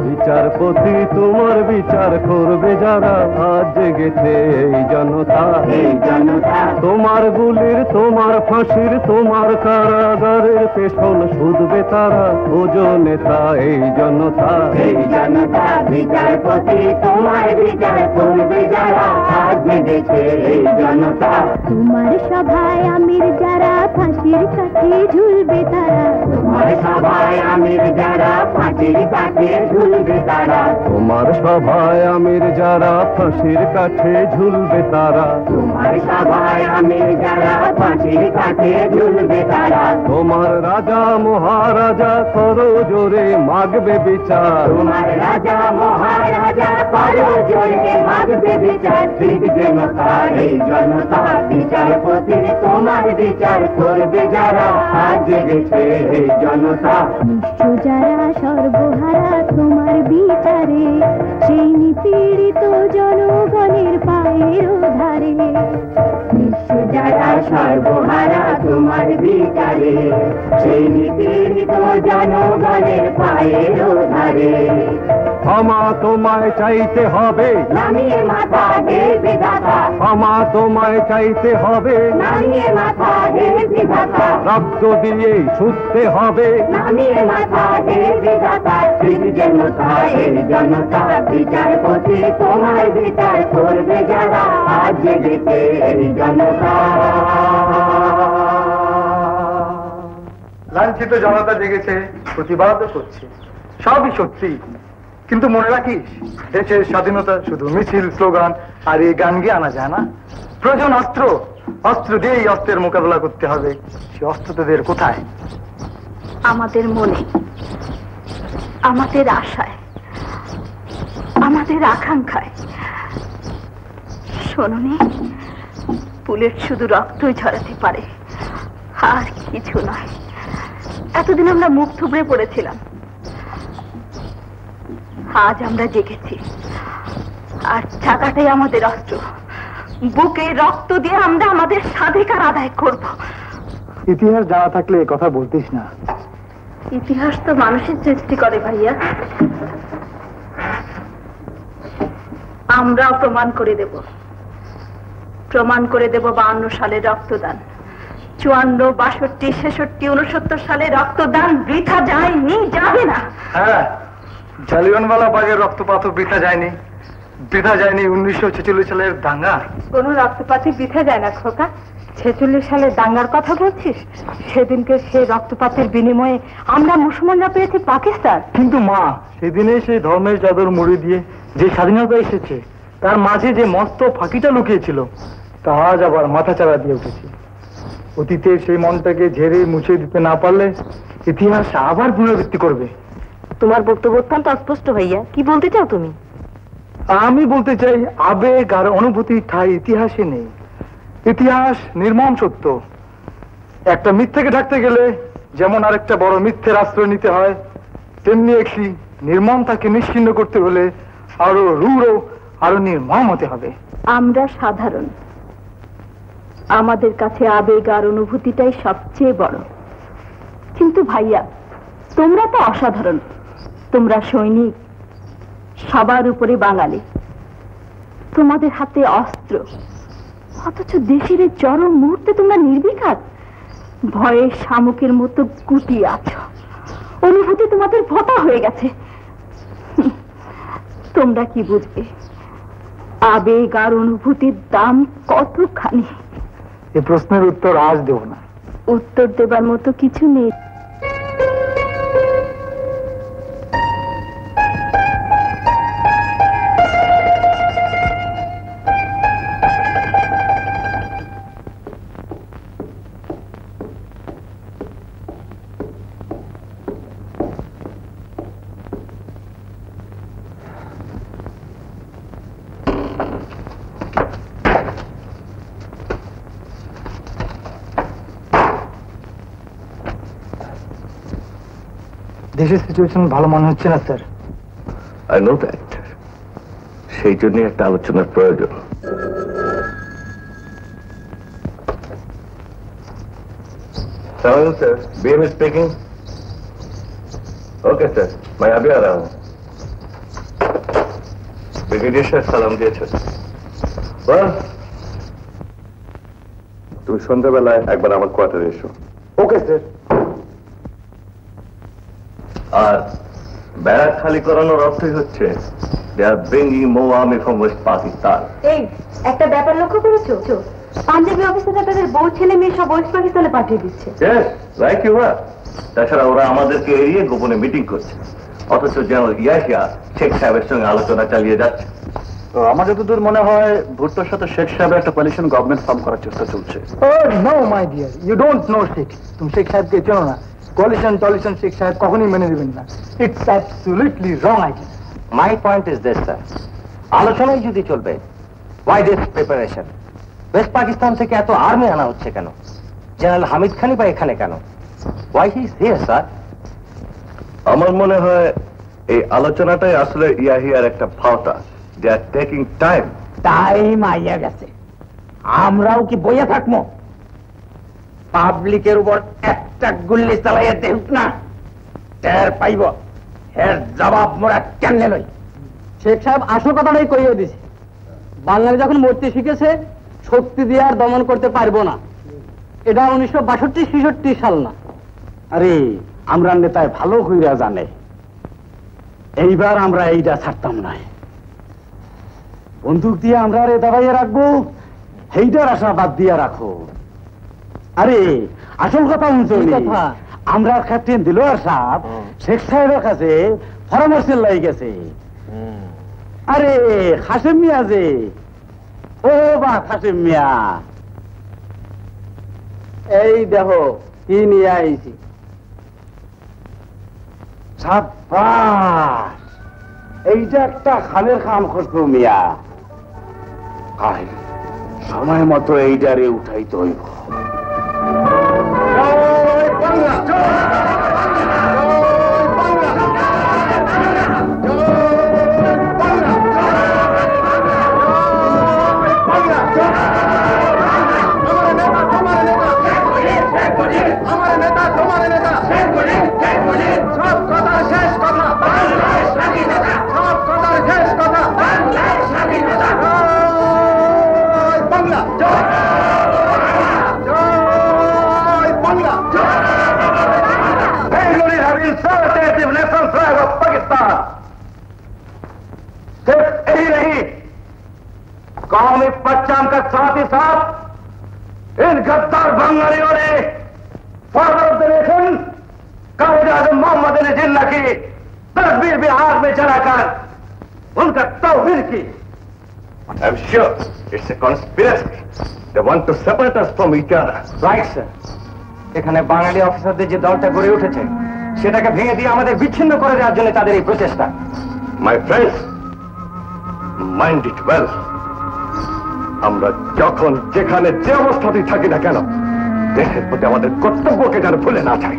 বিচারপতি তোমার বিচার করবে যারা, আজ জেগেছে এই জনতা। তোমার গুলির, তোমার ফাঁসির, তোমার কারাগারের পেছন শুধবে তারা, ওজো নেতা এই জনতা। বিচারপতি তোমার বিচার করবে যারা, আজ জেগেছে এই জনতা। তোমার সভায় আমির যারা, ফাঁসির কাছে ঝুলবে তারা। তোমার সভায় আমির যারা, ফাঁসির কাছে ঝুলবে তারা। তোমার সভায় আমির যারা, ফাঁসির কাছে ঝুলবে তারা। তোমার সভায় আমির যারা, ফাঁসির কাছে ঝুলবে তারা। তোমার রাজা মহারাজা করো জোরে মাগবে বিচার। তোমার রাজা মহারাজা করো জোরে মাগবে বিচার। ঠিক জনতা এই জনতা, বিচারপতি তোমার বিচার করবে যারা, আজ জেগেছে এই জনতা। নিঃস্ব যারা সর্বহারা তোমার বিচারে, সেই নিপীড়িত জনগণের পায়ের ধারে। নিঃস্ব যারা সর্বহারা তোমার বিচারে, সেই নিপীড়িত জনগণের পায়ের ধারে। ক্ষমা তোমায় চাইতে হবে, নামিয়ে মাথা হে বিধাতা। ক্ষমা তোমায় চাইতে হবে, নামিয়ে মাথা হে বিধাতা। রক্ত দিয়ে ছুটতে হবে, নামিয়ে মাথা হে বিধাতা। ঠিক জনতা এই জনতা, বিচারপতি তোমার বিচার করবে যারা, আজ জেগেছে এই জনতা। লাঞ্ছিত জনতা জেগেছে, প্রতিবাদ করছে, সবই সত্যি। কিন্তু মনে রাখিস, দেশের স্বাধীনতা শুধু মিছিল, স্লোগান আর এই গান গিয়ে আনা যায় না। প্রয়োজন অস্ত্র, অস্ত্র দিয়েই অস্ত্রের মোকাবেলা করতে হবে। সে অস্ত্র তোদের কোথায়? আমাদের মনে, আমাদের আশায়, আমাদের আকাঙ্ক্ষায়। শোনোনি, বুলেট শুধু রক্তই ঝরাতে পারে, আর কিছু নয়। এতদিন আমরা মুখ থুবড়ে পড়েছিলাম, আজ আমরা জেগেছি। আর চাকাটাই আমাদের অস্ত্র। বুকে রক্ত দিয়ে আমরা আমাদের স্বাধিকার আদায় করব। ইতিহাস জানা থাকলে এ কথা বলতিস না। ইতিহাস তো মানুষের সৃষ্টি করে ভাইয়া। আমরাও প্রমাণ করে দেব। 52 সালের রক্তদান, 54, 62, 66, 69 সালে রক্তদান বৃথা যায়নি, যাবে না। হ্যাঁ, জালিয়ানওয়ালা বাগের রক্তপাত বৃথা যায়নি। 1946 সালের দাঙ্গা। কোন রক্তপাতই বৃথা যায় না খোকা। 46 সালের দাঙ্গার কথা বলছিস? সেদিনকে সে রক্তপাতের বিনিময়ে আমরা মুসলমানরা পেয়েছি পাকিস্তান। কিন্তু মা, সেদিনে সেই ধর্মের চাদর মুড়ি দিয়ে যে স্বাধীনতা এসেছে, তার মাঝে যে মস্ত ফাঁকিটা লুকিয়েছিল, তা আজ আবার মাথা চাড়া দিয়ে উঠেছে। অতীতের সেই মনটাকে ঝেড়ে মুছে দিতে না পারলে ইতিহাস আবার পুনরাবৃত্তি করবে। তোমার বক্তব্য অত্যন্ত অস্পষ্ট ভাইয়া, কি বলতে চাও তুমি? আমি বলতে চাই, আবেগ আর অনুভূতি ঠাই ইতিহাসে নেই। ইতিহাস নির্মম সত্য। একটা মিথ্যেকে ঢাকতে গেলে যেমন আরেকটা বড় মিথ্যের আশ্রয় নিতে হয়, তেমনি একটি নির্মমতাকে নিশ্চিহ্ন করতে হলে আরো রূঢ়, আরো নির্মম হতে হবে। আমরা সাধারণ, আমাদের কাছে আবেগ আর অনুভূতিটাই সবচেয়ে বড়। কিন্তু ভাইয়া, তোমরা তো অসাধারণ। তোমরা সৈনিক, সবার উপরে বাঙালি। তোমাদের হাতে অস্ত্র, অথচ দেশের এই চরম মুহূর্তে তোমরা নির্বিকার, ভয়ে শামুকের মতো গুটিয়ে আছো। অনুভূতি তোমাদের ভোতা হয়ে গেছে। তোমরা কি বুঝবে আবেগ আর অনুভূতির দাম কতখানি? এই প্রশ্নের উত্তর আজ দেব না। উত্তর দেবার মতো কিছু নেই। দেশের সিচুয়েশন ভালো মনে হচ্ছে না স্যার। I know that. সেই জন্য একটা আলোচনার প্রয়োজন। Sir, BM speaking. Okay sir, मैं अभी आ रहा हूँ। ব্রিগেডিয়ার সাহেব সালাম দিয়েছেন। তুমি সন্ধ্যাবেলায় একবার আমার কোয়ার্টারে এসো। Okay sir. আর ব্যারাক খালি করানোর অর্থই হচ্ছে they are bringing more army from West Pakistan. এই একটা ব্যাপার লক্ষ্য করেছো? পাঞ্জাবি অফিসাররা তাদের বউ ছেলে মেয়ে সব ওয়েস্ট পাকিস্তানে পাঠিয়ে দিচ্ছে। Yes, like you are. তাছাড়া ওরা আমাদেরকে এড়িয়ে গোপনে মিটিং করছে, অথচ জেনারেল ইয়াহিয়া শেখ সাহেবের সঙ্গে আলোচনা চালিয়ে যাচ্ছে। তো আমার যতদূর মনে হয় ভুট্টোর সাথে শেখ সাহেবের একটা কোয়ালিশন গভর্নমেন্ট ফর্ম করার চেষ্টা চলছে। No my dear, you don't know Sheikh. তুমি শেখ সাহেবকে চেনো না। কোয়ালিশন শেখ সাহেব কখনই মেনে নেবেন না। It's absolutely wrong idea. My point is this sir, আলোচনাই যদি চলবে, why this preparation? West Pakistan থেকে এত আর্মি আনা হচ্ছে কেন? জেনারেল হামিদ খানই বা এখানে কেন? Why he is here sir? আমার মনে হয় এই আলোচনাটাই আসলে ইয়াহিয়ার একটা ফাওতা। দে আর টেকিং টাইম। টাইম আইয়া গেছে, আমরাও কি বইয়া থাকবো? পাবলিকের উপর একটা গুল্লি চালাইয়া দেখুক না, টের পাইব এর জবাব মোরা কেমনে লই। শেখ সাহেব আসল কথাটাই কইয়ে দিছে, বাঙালি যখন মরতে শিখেছে শক্তি দিয়ে আর দমন করতে পারবো না। এটা 1962-63 সাল না। আরে আমরা নেতায় ভালো হইয়া জানে, এইবার আমরা এইটা ছাড়তাম না। বন্দুক দিয়ে আমরা আরে দাবাইয়া রাখবো, এইটার আশা বাদ দিয়া রাখো। আরে আসল কথা কথা, আমরা ক্যাপ্টেন দিলওয়ার সাহেব শেখ সাহেবের কাছে পরামর্শের লাই গেছে। আরে হাসেম মিয়া যে, ও বা হাসেম মিয়া, এই দেখো কি নিয়ে আইছি। সাব্বাস, এইটা একটা খানের কাম করছো মিয়া। আয় সময় মতো এইটারে উঠাইতে হইব। पाकिस्तान। सिर्फ यही नहीं, कौमी पहचान का साथ ही साथ इन गद्दार बंगालियों ने father of the nation Quaid-e-Azam Mohammad Ali Jinnah की तस्वीर भी आग में जलाकर उनका तौहीन की। I'm sure it's a conspiracy. They want to separate us from each other. Right, sir. এখানে বাঙালি অফিসারদের যে দলটা গড়ে উঠেছে সেটাকে ভেঙে দিয়ে আমাদের বিচ্ছিন্ন করে দেওয়ার জন্য তাদের এই প্রচেষ্টা। My friends, mind it well. আমরা যখন যেখানে যে অবস্থাতেই থাকি না কেন দেশের প্রতি আমাদের কর্তব্যকে যেন ভুলে না যাই।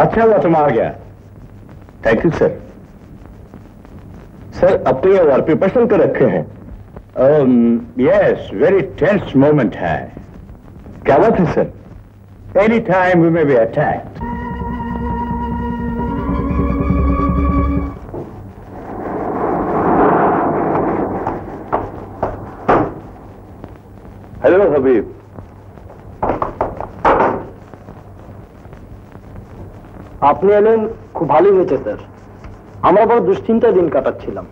अच्छा हुआ तुम आ गया। Thank you sir. सर अब तो ये आरपी पर्सन कर रखे हैं। यस, वेरी टेंस मोमेंट है। क्या बात है sir? Any time we may be attacked. Hello Habib. আপনি এলেন খুব ভালো হয়েছে স্যার। আমরা বড় দুশ্চিন্তায় দিন কাটাচ্ছিলাম।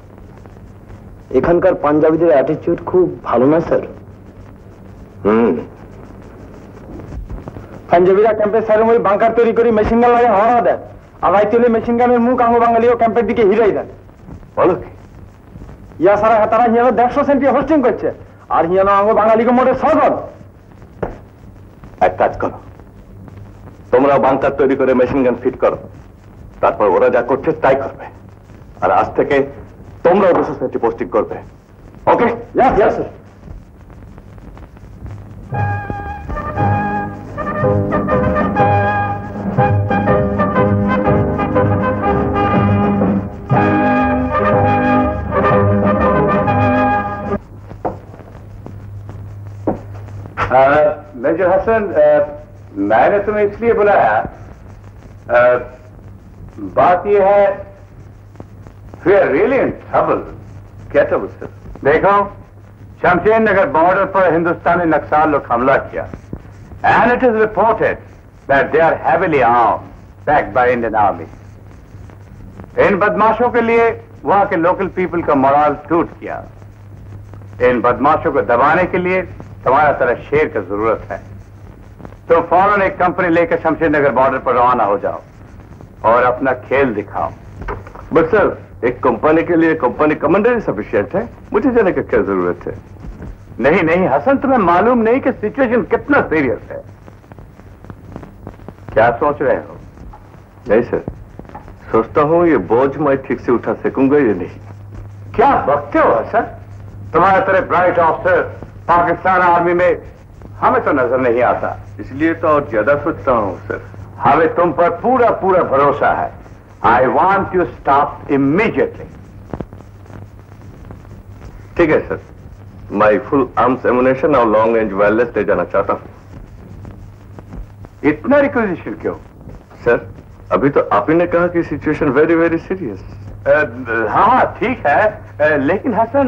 এখানকার পাঞ্জাবিদের অ্যাটিটিউড খুব ভালো না স্যার। পাঞ্জাবিরা ক্যাম্পের সাইডে ওই বাংকার তৈরি করে মেশিন গান লাগে হওয়া দেয়, আর রাইতে হলে মেশিন গানের মুখ আঙ্গ বাঙালিও ক্যাম্পের দিকে হিরাই দেয়। বলো কি? ইয়া সারা তারা হিয়ানো 150 সেন্টি হোস্টিং করছে, আর হিয়ানো আঙ্গ বাঙালিকে মোটে 100 জন। এক কাজ করো, তোমরা বাংকার তৈরি করে মেশিন গান ফিট করো, তারপর ওরা যা করছে তাই করবে। আর আজ থেকে তোমরাও 200 সেন্টি পোস্টিং করবে। Okay? Yes yes sir. Major Hasan, मैंने तुम्हें इसलिए बुलाया, बात यह है we are really in trouble. क्या ट्रबल सर? देखो, शमशेर नगर बॉर्डर पर हिंदुस्तानी नक्सल लोग हमला किया, and it is reported that they are heavily armed, backed by Indian army. इन बदमाशों के लिए वहां के लोकल पीपल का मोरल टूट गया। इन बदमाशों को दबाने के लिए तुम्हारा तरह शेर की जरूरत है। तो फौरन एक कंपनी लेकर शमशेर नगर बॉर्डर पर रवाना हो जाओ और अपना खेल दिखाओ। बट सर, एक कंपनी के लिए कंपनी कमांडर ही सफिशिएंट है, मुझे जाने की क्या जरूरत है? नहीं नहीं हसन, तुम्हें मालूम नहीं कि सिचुएशन कितना सीरियस है। क्या सोच रहे हो? नहीं सर, सोचता हूं ये बोझ मैं ठीक से उठा सकूंगा या नहीं। क्या बकते हो हसन? तुम्हारा तरह ब्राइट ऑफिसर पाकिस्तान आर्मी में हमें तो नजर नहीं आता, इसलिए तो और ज्यादा सोचता हूं सर। हमें तुम पर पूरा पूरा भरोसा है। I want you stop immediately. ठीक है सर, मैं फुल आर्म्स एमुनेशन और लॉन्ग रेंज वायरलेस ले जाना चाहता हूँ। इतना रिक्वेजिशन क्यों? सर, अभी तो आप ही ने कहा कि सिचुएशन वेरी वेरी सीरियस। हाँ ठीक है, लेकिन हसन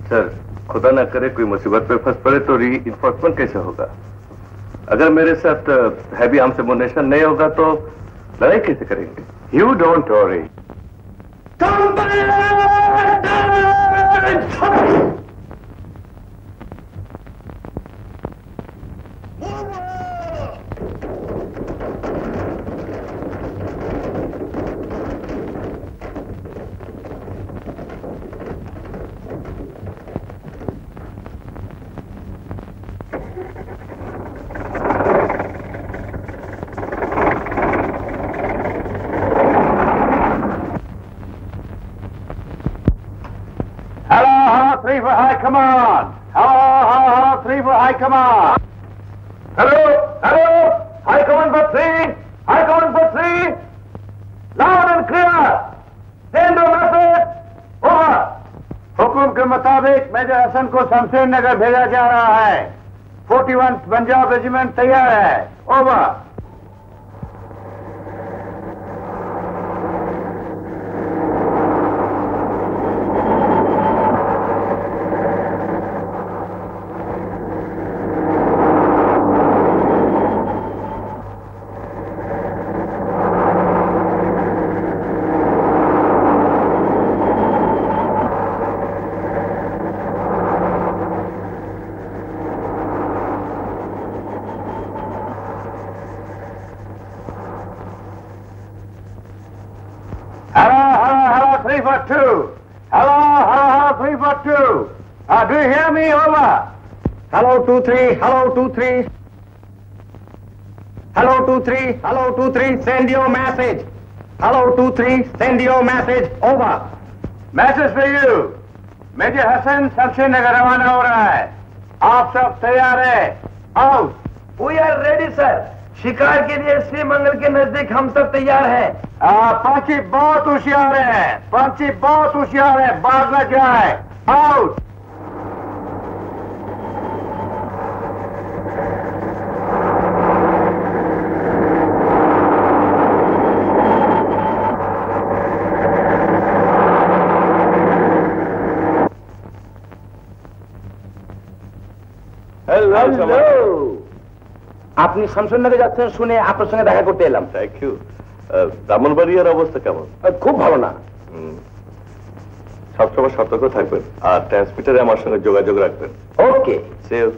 सर, खुदा ना करे कोई मुसीबत पे फंस पड़े तो री इन्फोर्समेंट कैसे होगा? अगर मेरे साथ हैवी आर्म्स एमुनेशन नहीं होगा तो लड़ाई कैसे करेंगे? You don't worry. Three for high command. Hello, 3 for high command. Hello, high command for 3, high command for 3, loud and clear. Send a message. Over. हुक्म के मुताबिक मेजर हसन को शमशेर नगर भेजा जा रहा है। 41 पंजाब रेजिमेंट तैयार है। Over. Do you hear me? Over. Hello 2-3, hello 2-3. Hello 2-3, hello 2-3, send your message. Hello 2-3, send your message. Over. Message for you. Major Hasan Shamsher Nagar रवाना हो रहा है। आप सब तैयार है? Out. We are ready, sir. शिकार के लिए श्रीमंगल के नजदीक हम सब तैयार हैं। पंची बहुत होशियार है, पंची बहुत होशियार है, भाग न जाए। आउट। হ্যালো, আপনি শমশেরনগরে যাচ্ছেন শুনে আপনার সঙ্গে দেখা করতে এলাম। Thank you. ব্রাহ্মণবাড়িয়ার অবস্থা কেমন? খুব ভালো না। সবসময় সতর্ক থাকবেন আর ট্রান্সমিটারে আমার সঙ্গে যোগাযোগ রাখবেন। ওকে, C you.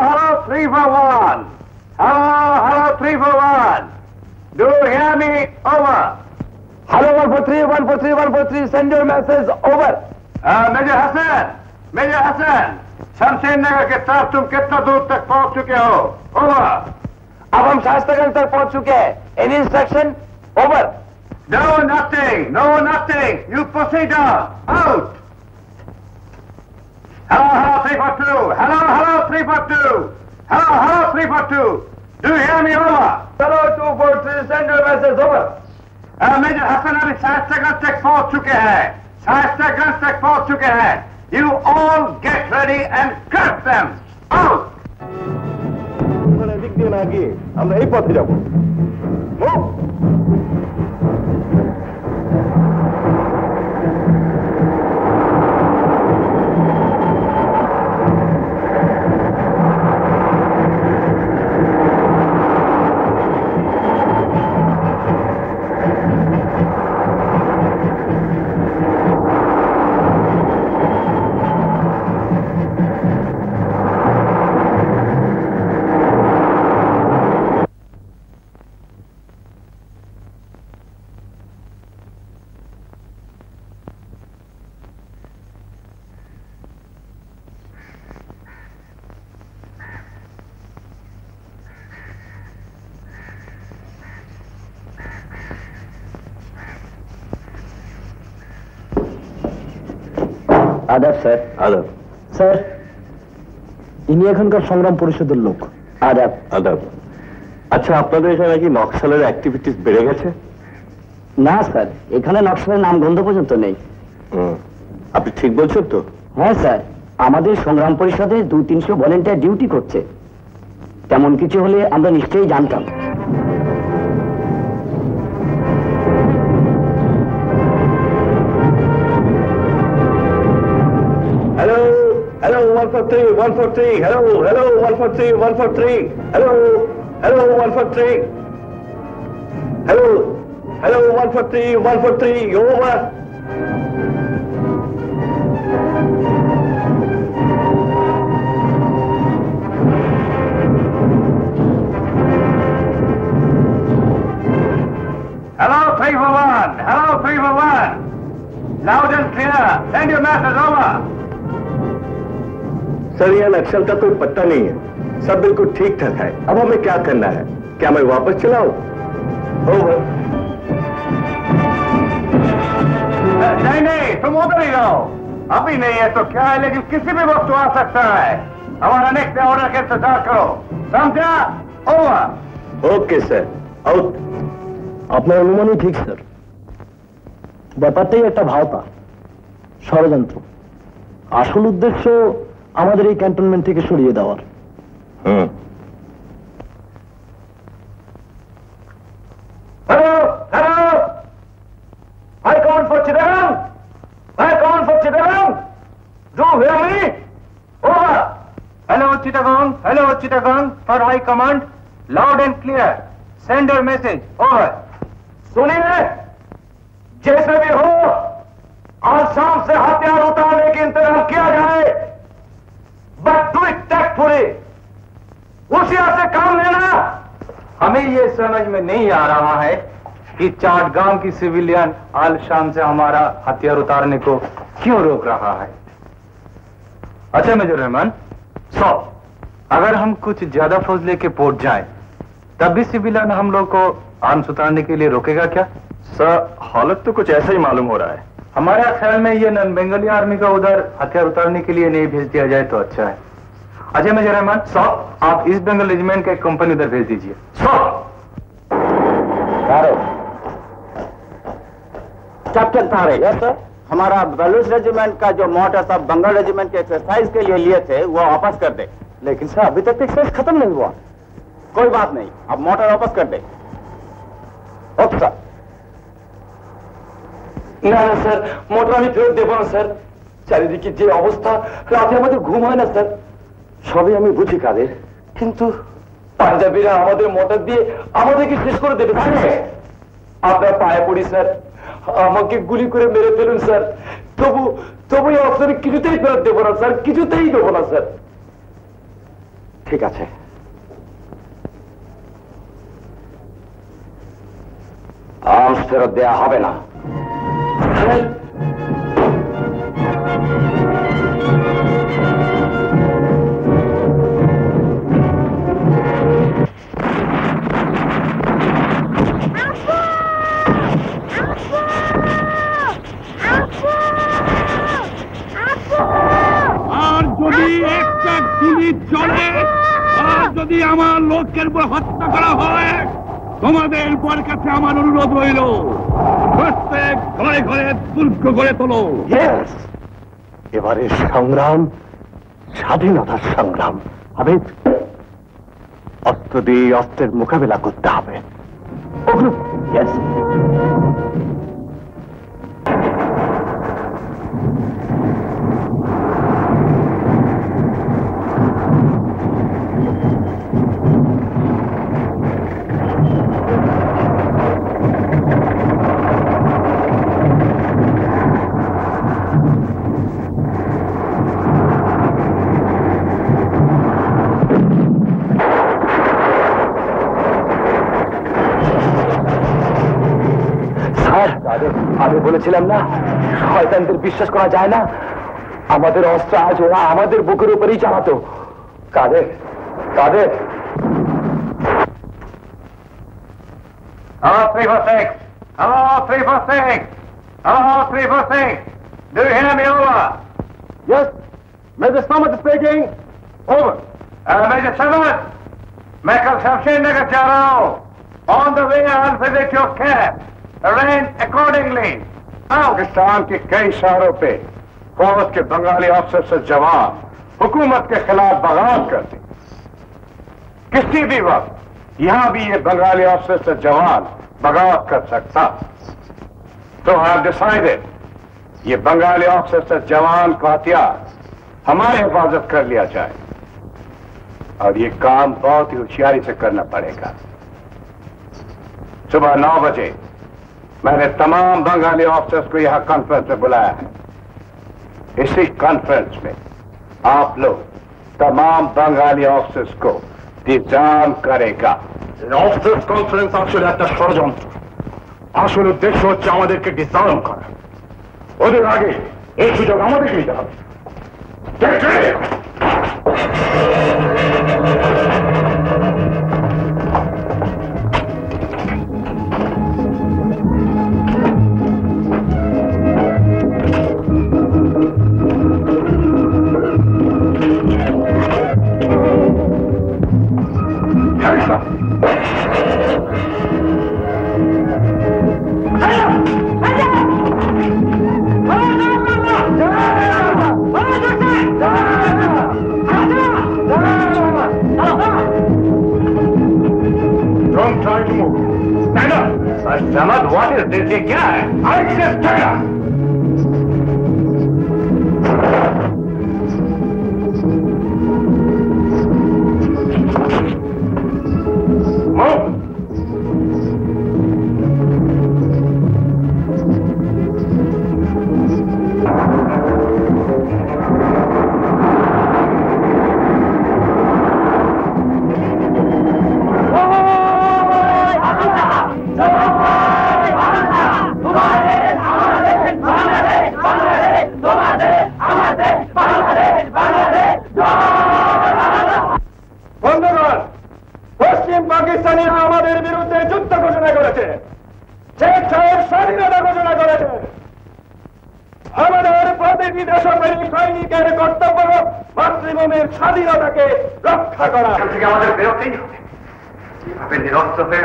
Hello, 3 for 1. Hello, 3 for 1. Do you hear me? Over. Hello 143, 143, 143, send your message. Over. Major Hasan, Shamsher Nagar के तरफ तुम कितना दूर तक पहुंच चुके हो? ओवर। अब हम शास्त्रगंज तक पहुंच चुके हैं। Any instruction? Over. No, nothing. You proceed on. Out. Hello, 3 for 2. Hello, 3 for 2. Hello, 3 for 2. Do you hear me? Over. Hello 243, send your message. Over. Major Hasan अभी शास्त्रगंज तक पहुंच चुके हैं। You all get ready and cut them. Out. এদিক দিয়ে না গিয়ে আমরা এই পথে যাব। আদাব স্যার। আদাব স্যার, ইনি এখানকার সংগ্রাম পরিষদের লোক। আদাব। আদাব। আচ্ছা, আপনাদের এখানে নাকি নকশালের অ্যাক্টিভিটিস বেড়ে গেছে? না স্যার, এখানে নকশালের নাম গন্ধ পর্যন্ত নেই। আপনি ঠিক বলছেন তো? হ্যাঁ স্যার, আমাদের সংগ্রাম পরিষদে 200-300 ভলেন্টিয়ার ডিউটি করছে। তেমন কিছু হলে আমরা নিশ্চয়ই জানতাম। Hello hello 143 143 hello hello 143 143 hello hello 143 hello hello 143 143 over. Hello 341, hello 341. Loud and clear. Send your message over. Sir, यह नक्सल का कोई पत्ता नहीं है, सब बिल्कुल ठीक ठाक है। अब हमें क्या करना है? क्या मैं वापस चलाऊं? ओवर। नहीं नहीं, तुम उधर ही रहो। अभी नहीं है तो क्या है, लेकिन किसी भी वक्त आ सकता है। हमारा नेक्स्ट ऑर्डर के इंतजार करो, समझा? ओवर। Okay sir, out. আপনার অনুমানই ঠিক স্যার, ব্যাপারটাই একটা ভাওতা, ষড়যন্ত্র। আসল উদ্দেশ্য আমাদের এই ক্যান্টনমেন্ট থেকে সরিয়ে দেওয়ার। Hello, hello. I come for Chittagong. I come for Chittagong. Do you hear me? Over. Hello Chittagong. Hello Chittagong. For High Command, loud and clear. Send your message. Over. सुनिए, जैसे भी हो आज शाम से हथियार उतारने की इंतजाम किया जाए, बट डू इट टैक्टफुली। होशियार से काम लेना। हमें ये समझ में नहीं आ रहा है कि चाटगांव की सिविलियन आज शाम से हमारा हथियार उतारने को क्यों रोक रहा है। अच्छा मेजर रहमान, अगर हम कुछ ज्यादा फौज लेके पहुंच जाएं, तब भी सिविलियन हम लोग को आर्म्स उतारने के लिए रोकेगा क्या? सर, हालत तो कुछ ऐसा ही मालूम हो रहा है। हमारा ख्याल में ये नॉन बंगाली आर्मी का उधर हथियार उतारने के लिए नहीं भेज दिया जाए तो अच्छा है। अच्छा मेजर रहमान साहब, आप ईस्ट बंगाल रेजिमेंट का एक कंपनी उधर भेज दीजिए। कैप्टन तारे। Yes sir. हमारा बलूच रेजिमेंट का जो मोटर सब बंगाल रेजिमेंट के एक्सरसाइज के लिए लिए थे वो वापस कर दे। लेकिन सर अभी तक एक्सरसाइज खत्म नहीं हुआ। कोई बात नहीं, अब मोटर वापस कर दे। Okay sir. না না স্যার, মোটর আমি ফেরত দেবো না স্যার। চারিদিকে যে অবস্থা, রাতে আমাদের ঘুম হয় না স্যার। সবই আমি বুঝি কাদের, কিন্তু পাঞ্জাবিরা আমাদের মোটর দিয়ে আমাদেরকে শেষ করে দেবে। আপনার পায়ে পড়ি স্যার, আমাকে গুলি করে মেরে ফেলুন স্যার। তবু এই অফিসারে কিছুতেই ফেরত দেবো না স্যার, কিছুতেই দেবো না স্যার। ঠিক আছে। আর্মস ফেরত দেয়া হবে না। আর যদি একটা গুলি চলে, আর যদি আমার লোকের উপর হত্যা করা হয়, তোমাদের পর কাছে আমার অনুরোধ রইল, প্রত্যেক ঘরে ঘরে দুর্গ গড়ে তোলো। এবারে সংগ্রাম স্বাধীনতার সংগ্রাম হবে, অস্ত্র দিয়ে অস্ত্রের মোকাবেলা করতে হবে। আমি বলেছিলাম না, শয়তানদের বিশ্বাস করা যায় না। আমাদের অস্ত্র আজ ওরা আমাদের বুকের উপরেই চালাতো। কাদের কাদের? Hello 346. Hello 346. Hello 346. Do you hear me over? Yes, Major Samad speaking. Over. Major Samad, मैं कल शमशेर नगर जा रहा हूँ. On the way, I'll visit your camp. Arrange accordingly. Pakistan के कई शहरों पे फौज के बंगाली अफसर से जवान हुकूमत के खिलाफ बगावत करते. किसी भी वक्त यहां भी ये बंगाली अफसर से जवान बगावत कर सकता. तो आई हैव डिसाइडेड ये बंगाली अफसर से जवान को हथियार हमारी हिफाजत कर लिया जाए. और ये काम बहुत ही होशियारी से करना पड़ेगा. सुबह 9 बजे मैंने तमाम बंगाली ऑफिसर्स को यहां कॉन्फ्रेंस में बुलाया है. इसी कॉन्फ्रेंस में आप लोग तमाम बंगाली ऑफिसर्स को डिजार्म करेगा. অফিসার্স কনফারেন্স আসলে একটা ষড়যন্ত্র. আসল উদ্দেশ্য হচ্ছে আমাদেরকে ডিসার্ম করা. ওদের আগে এই সুযোগ আমাদেরকে নিতে হবে. समझ what is this? ये क्या है? I just stand up. Move.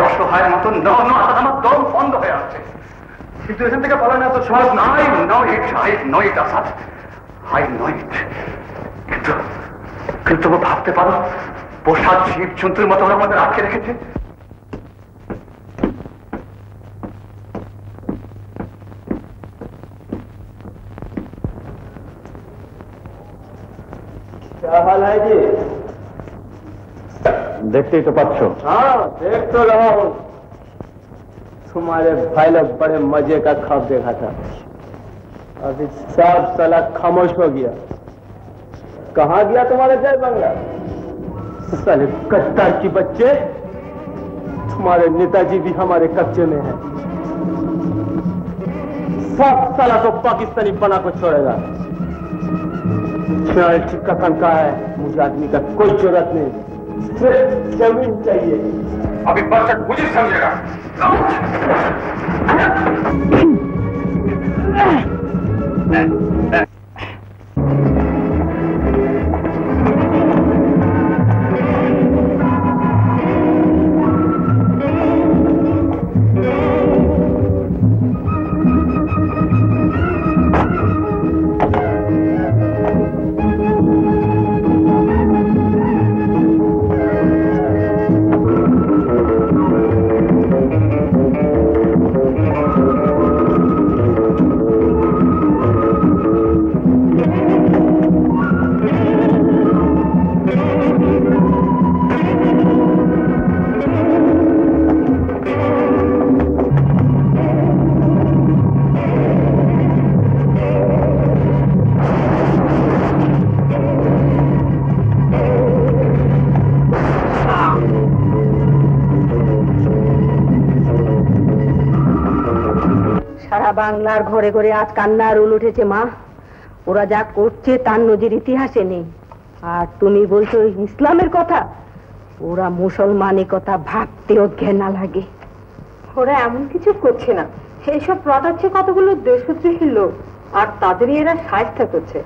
অসহায়ের মতন আমার দম বন্ধ হয়ে আসছে. কিন্তু এখান থেকে পালানো এত সহজ নয়. কিন্তু তবু ভাবতে পারো পোষা জীব জন্তুর মতো ওরা আমাদের আটকে রেখেছে. क्या हाल है जी? देखते ही तो पाच्छो. हाँ देख तो रहा हूँ. तुम्हारे भाई लोग बड़े मजे का ख्वाब देखा था. अभी सब साला खामोश हो गया. कहाँ गया तुम्हारा जय बंगला? साले कट्टर की बच्चे. तुम्हारे नेताजी भी हमारे कब्जे में है. सब साला को पाकिस्तानी बना को छोड़ेगा. ठीक का कनका है. मुझे आदमी का कोई जरूरत नहीं, सिर्फ जमीन चाहिए. अभी बरकत मुझे समझेगा. বাংলার ঘরে ঘরে আজ কান্নার উল উঠেছে মা. ওরা যা করছে তার নজির ইতিহাসে নেই. আর তুমি বলছো ইসলামের কথা. ওরা মুসলমানের কথা ভাবতেও ঘেন্না লাগে. ওরা এমন কিছু করছে না. এইসব রটাচ্ছে কতগুলো দেশদ্রোহী লোক, আর তাদেরই এরা সাহায্য করছে.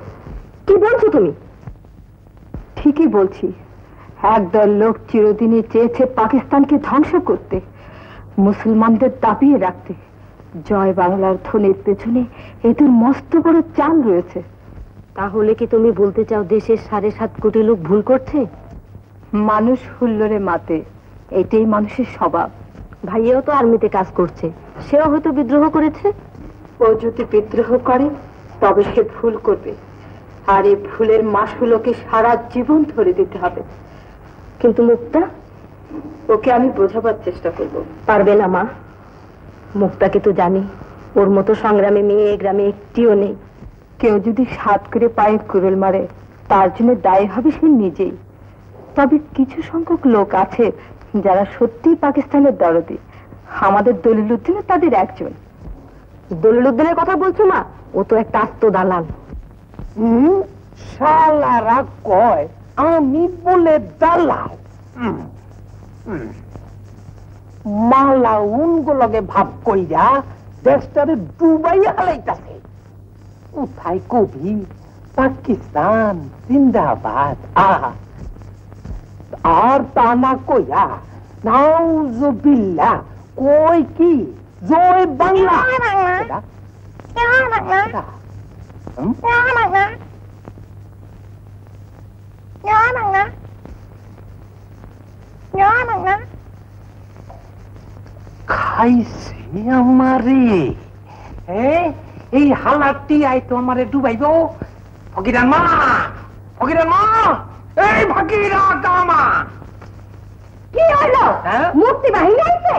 কি বলছো তুমি? ঠিকই বলছি। একদল লোক চিরদিনই চেয়েছে পাকিস্তানকে ধ্বংস করতে, মুসলমানদের দাবিয়ে রাখতে। জয় বাংলার ধ্বনির পেছনে এদের মস্ত বড় চাল রয়েছে। তাহলে কি তুমি বলতে চাও দেশের 7.5 কোটি লোক ভুল করছে? মানুষ হুল্লোড়ে মাতে, এটাই মানুষের স্বভাব। ভাইয়াও তো আর্মিতে কাজ করছে, সেও হয়তো বিদ্রোহ করেছে। ও যদি বিদ্রোহ করে তবে সে ভুল করবে, আর এই ভুলের মাসুলকে সারা জীবন ধরে দিতে হবে। কিন্তু মুক্তা, ওকে আমি বোঝাবার চেষ্টা করব। পারবে না মা। মুক্তাকে তো জানি, ওর মতো সংগ্রামী মেয়ে এই গ্রামে একটিও নেই। কেউ যদি 7 করে পায়ে কুড়ুল মারে, তার জন্য দায়ী হবে সে নিজেই। তবে কিছু সংখ্যক লোক আছে যারা সত্যিই পাকিস্তানের দরদি। আমাদের দলিল উদ্দিনও তাদের একজন। দলিল উদ্দিনের কথা বলছো মা? ও তো একটা আস্ত দালাল। শালারা কয় আমি বলে দালাল। মালাউন গুলোকে ভাব কইরা দেশটারে ডুবাই হালাইতাছে। কোথায় কবি পাকিস্তান জিন্দাবাদ, আর তা না কইয়া নাউজুবিল্লাহ কই কি জয় বাংলা। খাইছে আমারে, এই হালাটি আই তো আমারে ডুবাইব। ফকিরান মা, ফকিরান মা, এই ফকিরা কামা। কি হলো? মুক্তি বাহিনী আছে?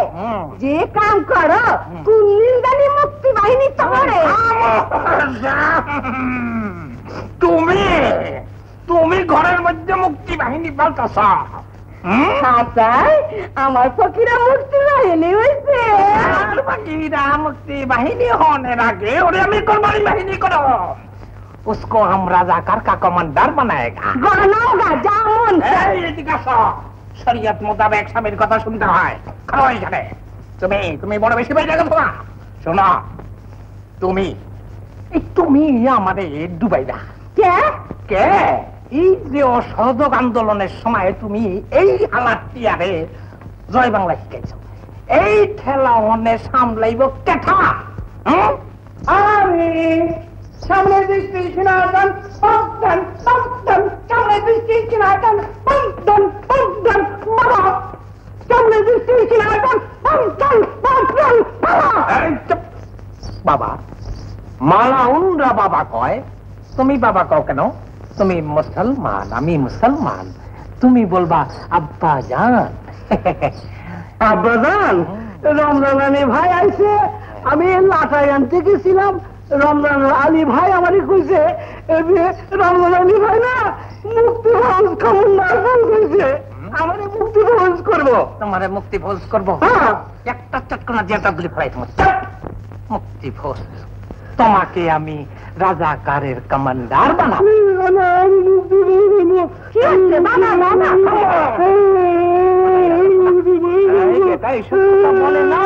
যে কাম করো কুল্লিদানি মুক্তি বাহিনী তোমারে। তুমি তুমি ঘরের মধ্যে মুক্তি বাহিনী পাল্টাছ। আমার ফকিরা মুক্তি বাহিনী হয়েছে। ফকিরা মুক্তি বাহিনী হনের আগে ওরে আমি কোরবানি বাহিনী করো। उसको हम राजाकार का कमांडर बनाएगा। শরীয়ত মোতাবেক স্বামীর কথা শুনতে হয়। তুমি বড় বেশি বেড়ে গেছো না। শোনো, তুমি তুমি আমারে ডুবাইবা। কে কে? এই যে অসহযোগ আন্দোলনের সময় তুমি এই হালাটিয়ারে জয় বাংলা শিখাইছ, এই ঠেলা অনে সামলাইব কেঠা? আরে সামনে দৃষ্টি সিনাতন পন্তন পন্তন, সামনে দৃষ্টি সিনাতন পন্তন পন্তন বাবা, সামনে দৃষ্টি সিনাতন পন্তন পন্তন বাবা। মালাউনরা বাবা কয়, তুমি বাবা কও কেন? তুমি মুসলমান, আমি মুসলমান, তুমি বলবা আব্বা জান। আব্বা জান, রমজানি ভাই আইছে, আমি লাটাই আনতে গেছিলাম। রমজান আলী ভাই আমারই কইছে, রমজান আলী ভাই না মুক্তি ভোজ কমান্ডার বলছে আমারে মুক্তি ভোজ করবো। তোমারে মুক্তি ভোজ করবো? একটা চটকনা দিয়ে গুলি ফেলাই তোমার মুক্তি ভোজ। তোমাকে আমি রাজাকারের কমান্ডার বানাবো। বলে না,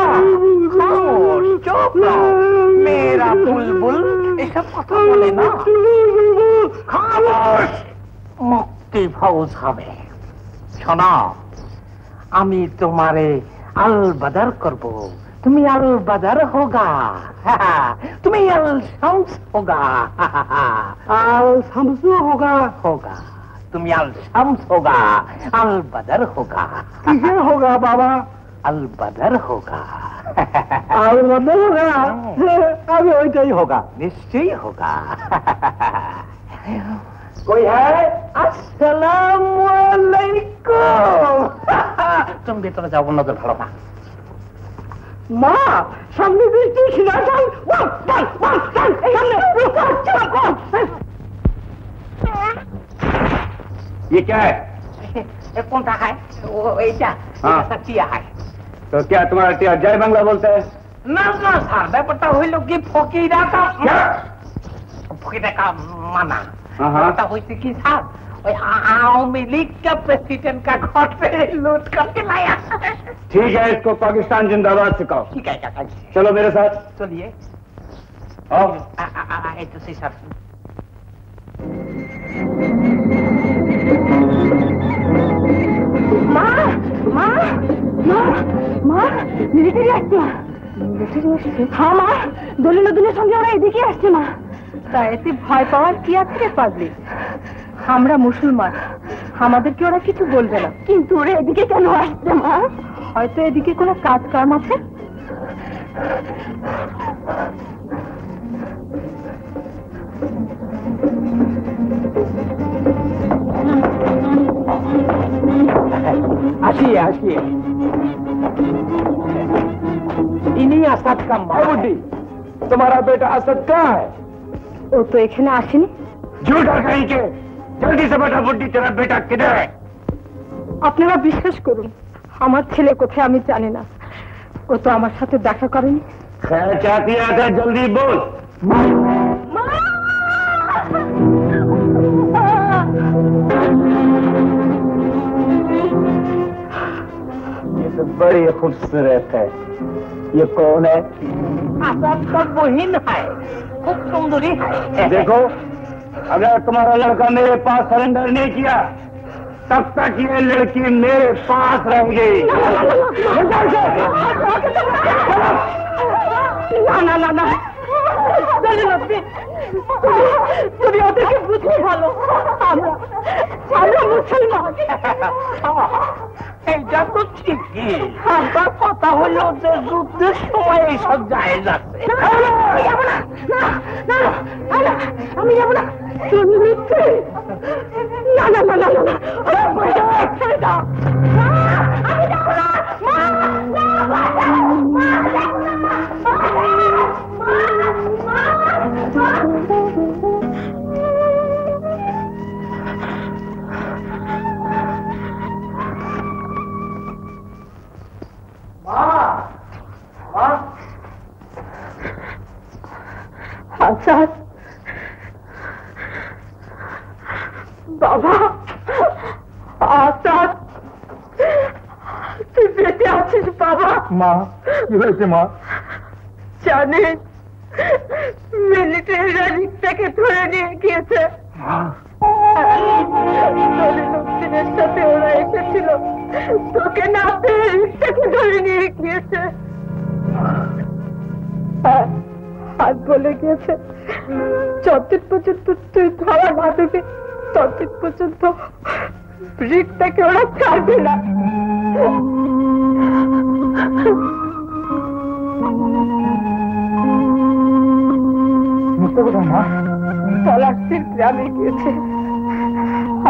মেয়েরা বুলবুল এসব কথা বলে না। মুক্তি ফৌজ হবে। শোনো, আমি তোমারে আল বাদার করবো, তুমি আল বাদার হোগা, তুমি আল শামস হোগা। আল শামস হোগা হোগা, তুমি আল শামস হোগা, আল বাদার হোগা। কিসের হোগা বাবা? আল বাদার হোগা। আল বাদার হোগা? আমি ওইটাই হোগা। নিশ্চয়ই হোগা। कोई है? अस्सलामु अलैकुम। तुम भीतर जाओ, नजर भाड़ो ना। মা, সামনে দৃষ্টি সিনাতন। ये क्या है? कौन सा है? वो ऐसा टिया है। तो क्या तुम्हारा टिया जय बांग्ला बोलता है? ना ना सर, बेटा हुई लोग की फकीरा का फकीरा का माना हुई कि साहब आवामी लीग का प्रेसिडेंट का घर पे लूट करके लाया। ठीक है, इसको पाकिस्तान जिंदाबाद सिखाओ। ठीक है काका, चलो मेरे साथ। चलिए। आओ। सर মা মা মা মা মিলিটারি আসছে। মিলিটারি আসছে? হ্যাঁ মা, দলিলুদ্দিনের সঙ্গে ওরা এদিকে আসছে মা। তা এতে ভয় পাওয়ার কি আছে পাবলিক? আমরা মুসলমান, আমাদেরকে ওরা কিছু বলবে না। কিন্তু ওরা এদিকে কেন আসছে মা? হয়তো এদিকে কোনো কাজ কাম আছে। আসিए আসিए, इन्हीं असद का बुड्ढी। तुम्हारा बेटा असद कहाँ है? ও তো এখানে আসেনি। झूठा कहीं के, जल्दी से बेटा बुड्ढी, तेरा बेटा किधर है? আপনারা বিশ্বাস করুন, আমার ছেলে কোথায় আমি জানি না। ও তো আমার সাথে দেখা করেনি। खैर क्या किया था, जल्दी बोल। ये तो बड़ी खूबसूरत है। ये कौन है? असद का बहन है, खूब सुंदरी है। देखो, अगर तुम्हारा लड़का मेरे पास सरेंडर नहीं किया तब तक ये लड़की मेरे पास रहेगी। না না না না, তুমি ওদেরকে বুঝে ভালো, আমরা মুসলমান। এইটা তো ঠিকই, আমার কথা হলো ওদের যুদ্ধের সময় এইসব যায় যাচ্ছে। আমি যাবো না, না না না না না, ছেড়ে দাও। আমি যাবো না। আসাদ, বাবা আসাদ, তুই বেঁচে আছিস বাবা? মা, কি হয়েছে মা? জানিস, মিলিটারিরা রিক্সাকে ধরে নিয়ে গিয়েছে। দলিলুদ্দিনের সাথে ওরা এসেছিল, তোকে না পেয়ে রিক্সাকে ধরে নিয়ে গিয়েছে। আর বলে গিয়েছে যতদিন পর্যন্ত তুই ধরা না দেবে ততদিন পর্যন্ত রিক্সাকে ওরা ছাড়বে না। পলাশির গ্রামে গিয়েছে।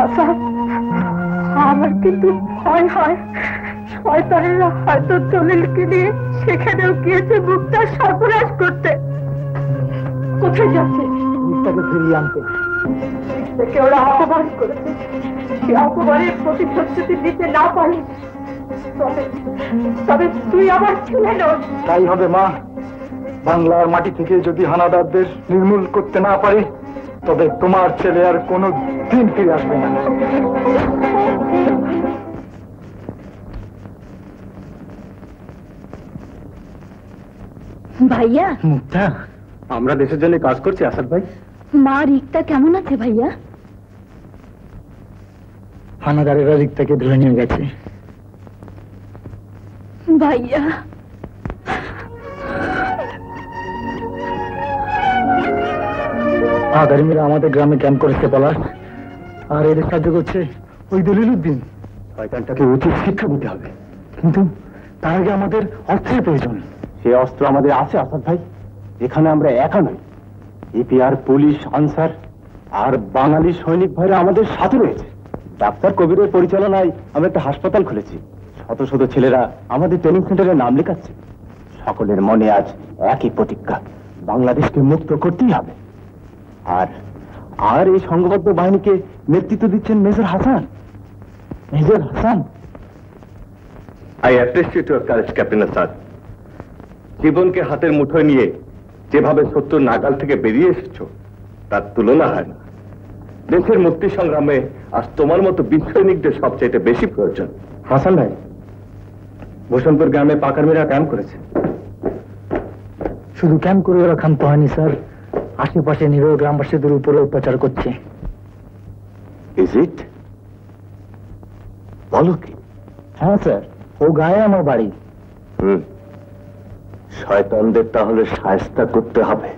আসাদ, আমার কিন্তু ভয় হয় শয়তানেরা হয়তো দলিলকে নিয়ে সেখানেও গিয়েছে মুক্তা সর্বনাশ করতে। কোথায় যাচ্ছে? মুক্তাকে ফিরিয়ে আনতে। থেকে ওরা অপমান করেছে, সে অপমানের প্রতিশ্রুতি দিতে না পারি তবে তুই আমার ছেলে নস। তাই হবে মা, বাংলার মাটি থেকে যদি হানাদারদের নির্মূল করতে না পারে তবে তোমার ছেলে আর কোনো দিন ফিরে আসবে না। ভাইয়া, মুক্তা, আমরা দেশের জন্য কাজ করছি আসাদ ভাই। মা রিক্তা কেমন আছে ভাইয়া? হানাদারেরা রিক্তাকে ধরে নিয়ে গেছে। ভাইয়া, আগামীরা আমাদের গ্রামে ক্যাম্প করেছে পলাশ, আর এদের সাহায্য করছে ওই দলিলুদ্দিন। শয়তানটাকে উচিত শিক্ষা দিতে হবে, কিন্তু তার আগে আমাদের অস্ত্রের প্রয়োজন। সে অস্ত্র আমাদের আছে আসাদ ভাই, এখানে আমরা একা নই। ইপিআর, পুলিশ, আনসার আর বাঙালি সৈনিক ভাইরা আমাদের সাথে রয়েছে। ডাক্তার কবিরের পরিচালনায় আমরা একটা হাসপাতাল খুলেছি, শত শত ছেলেরা আমাদের ট্রেনিং সেন্টারে নাম লেখাচ্ছে। সকলের মনে আজ একই প্রতিজ্ঞা, বাংলাদেশকে মুক্ত করতেই হবে। আর আর এই সংঘবদ্ধ বাহিনীকে নেতৃত্ব দিচ্ছেন major Hasan. Major Hasan, I appreciate your courage, Captain Assad. জীবনকে হাতের মুঠোয় নিয়ে যেভাবে শত্রুর নাগাল থেকে বেরিয়ে এসেছো তার তুলনা হয় না। দেশের মুক্তি সংগ্রামে আজ তোমার মতো বীর সৈনিকদের সবচাইতে বেশি প্রয়োজন। হাসান ভাই, ভূষণপুর গ্রামে পাকারমিরা ক্যাম্প করেছে। শুধু ক্যাম্প করে ওরা ক্ষান্ত হয়নি স্যার, আশেপাশে নিরীহ গ্রামবাসীদের উপরে অত্যাচার করছে। Is it? বলো কি? হ্যাঁ স্যার, ও গায়ে আমার বাড়ি। শয়তানদের তাহলে শায়েস্তা করতে হবে।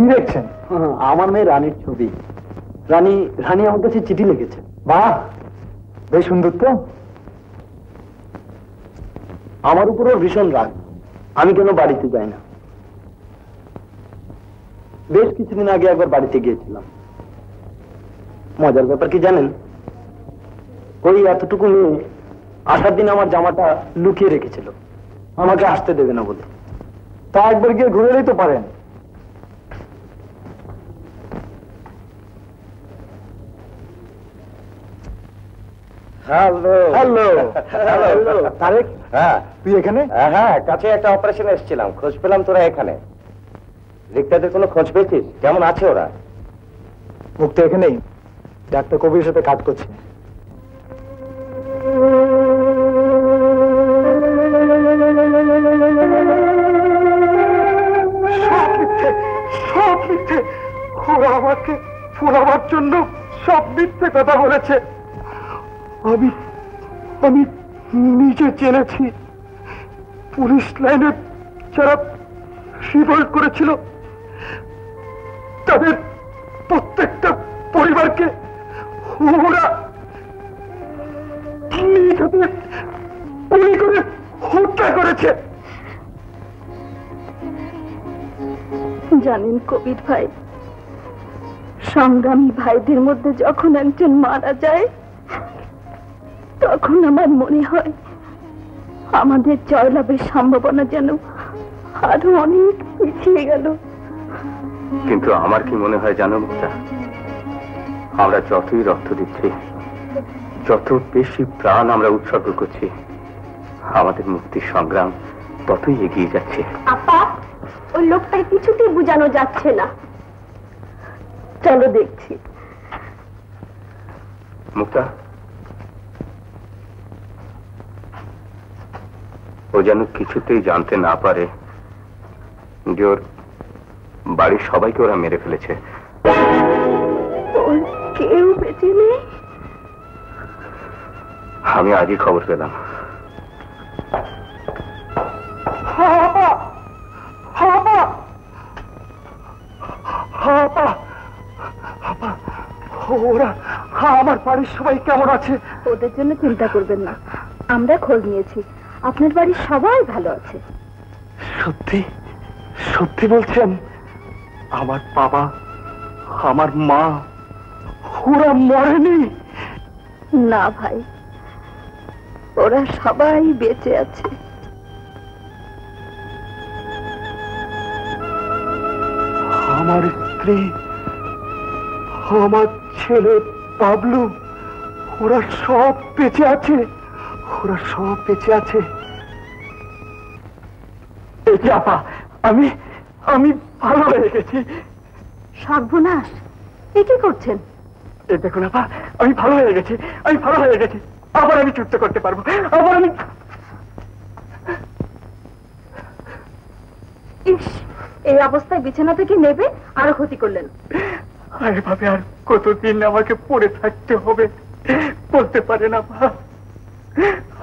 কি দেখছেন? আমার মেয়ে রানীর ছবি। রানী রানী আমার কাছে চিঠি লিখেছে। বাহ, বেশ সুন্দর তো। আমার উপরও ভীষণ রাগ, আমি কেন বাড়িতে যাই না। বেশ কিছুদিন আগে একবার বাড়িতে গিয়েছিলাম। মজার ব্যাপার কি জানেন, ওই এতটুকু মেয়ে আসার দিন আমার জামাটা লুকিয়ে রেখেছিল, আমাকে আসতে দেবে না বলে। তা একবার গিয়ে ঘুরে এলেই তো পারেন। Hello hello hello Tarek. হ্যাঁ, তুই এখানে? হ্যাঁ, কাছে একটা অপারেশনে এসেছিলাম, খোঁজ পেলাম তোরা এখানে। রিক্তাদের কোনো খোঁজ পেয়েছিস? কেমন আছে ওরা? মুক্ত এখানেই ডাক্তার কবির সাথে কাজ করছে। সব মিথ্যে, ওরা আমাকে ফোলাবার জন্য সব মিথ্যে কথা বলেছে। আমি আমি নিজে জেনেছি পুলিশ লাইনে যারা রিভোল্ট করেছিল তাদের প্রত্যেকটা পরিবারকে ওরা নিজ হাতে গুলি করে হত্যা করেছে। জানেন কবির ভাই, সংগ্রামী ভাইদের মধ্যে যখন একজন মারা যায় তখন আমার মনে হয় আমাদের জয়লাভের সম্ভাবনা যেন আরো অনেক পিছিয়ে গেল। কিন্তু আমার কি মনে হয় জানো মুক্তা, আমরা যতই রক্ত দিচ্ছি, যত বেশি প্রাণ আমরা উৎসর্গ করছি, আমাদের মুক্তির সংগ্রাম ততই এগিয়ে যাচ্ছে। আপা, ওই লোকটাকে কিছুতেই বোঝানো যাচ্ছে না। চলো দেখছি। মুক্তা, ও যেন কিছুতেই জানতে না পারে যে ওর বাড়ির সবাইকে ওরা মেরে ফেলেছে। ওর কেউ বেঁচে নেই? আমি আজই খবর পেলাম। ওরা আমার বাড়ির সবাই কেমন আছে? ওদের জন্য চিন্তা করবেন না, আমরা খোঁজ নিয়েছি, আপনার বাড়ির সবাই ভালো আছে। সত্যি সত্যি বলছেন? আমার বাবা, আমার মা, ওরা মরেনি? না ভাই, ওরা সবাই বেঁচে আছে। আমার স্ত্রী, আমার ছেলে বাবলু, ওরা সব বেঁচে আছে, ওরা সব বেঁচে আছে। এই যে আপা, আমি আমি ভালো হয়ে গেছি। সর্বনাশ, এ কি করছেন? এই দেখুন আপা, আমি ভালো হয়ে গেছি, আমি ভালো হয়ে গেছি। আবার আমি যুদ্ধ করতে পারবো, আবার আমি। ইস, এই অবস্থায় বিছানা থেকে নেবে আরো ক্ষতি করলেন। আরে ভাবে আর কতদিন আমাকে পড়ে থাকতে হবে বলতে পারে না আপা।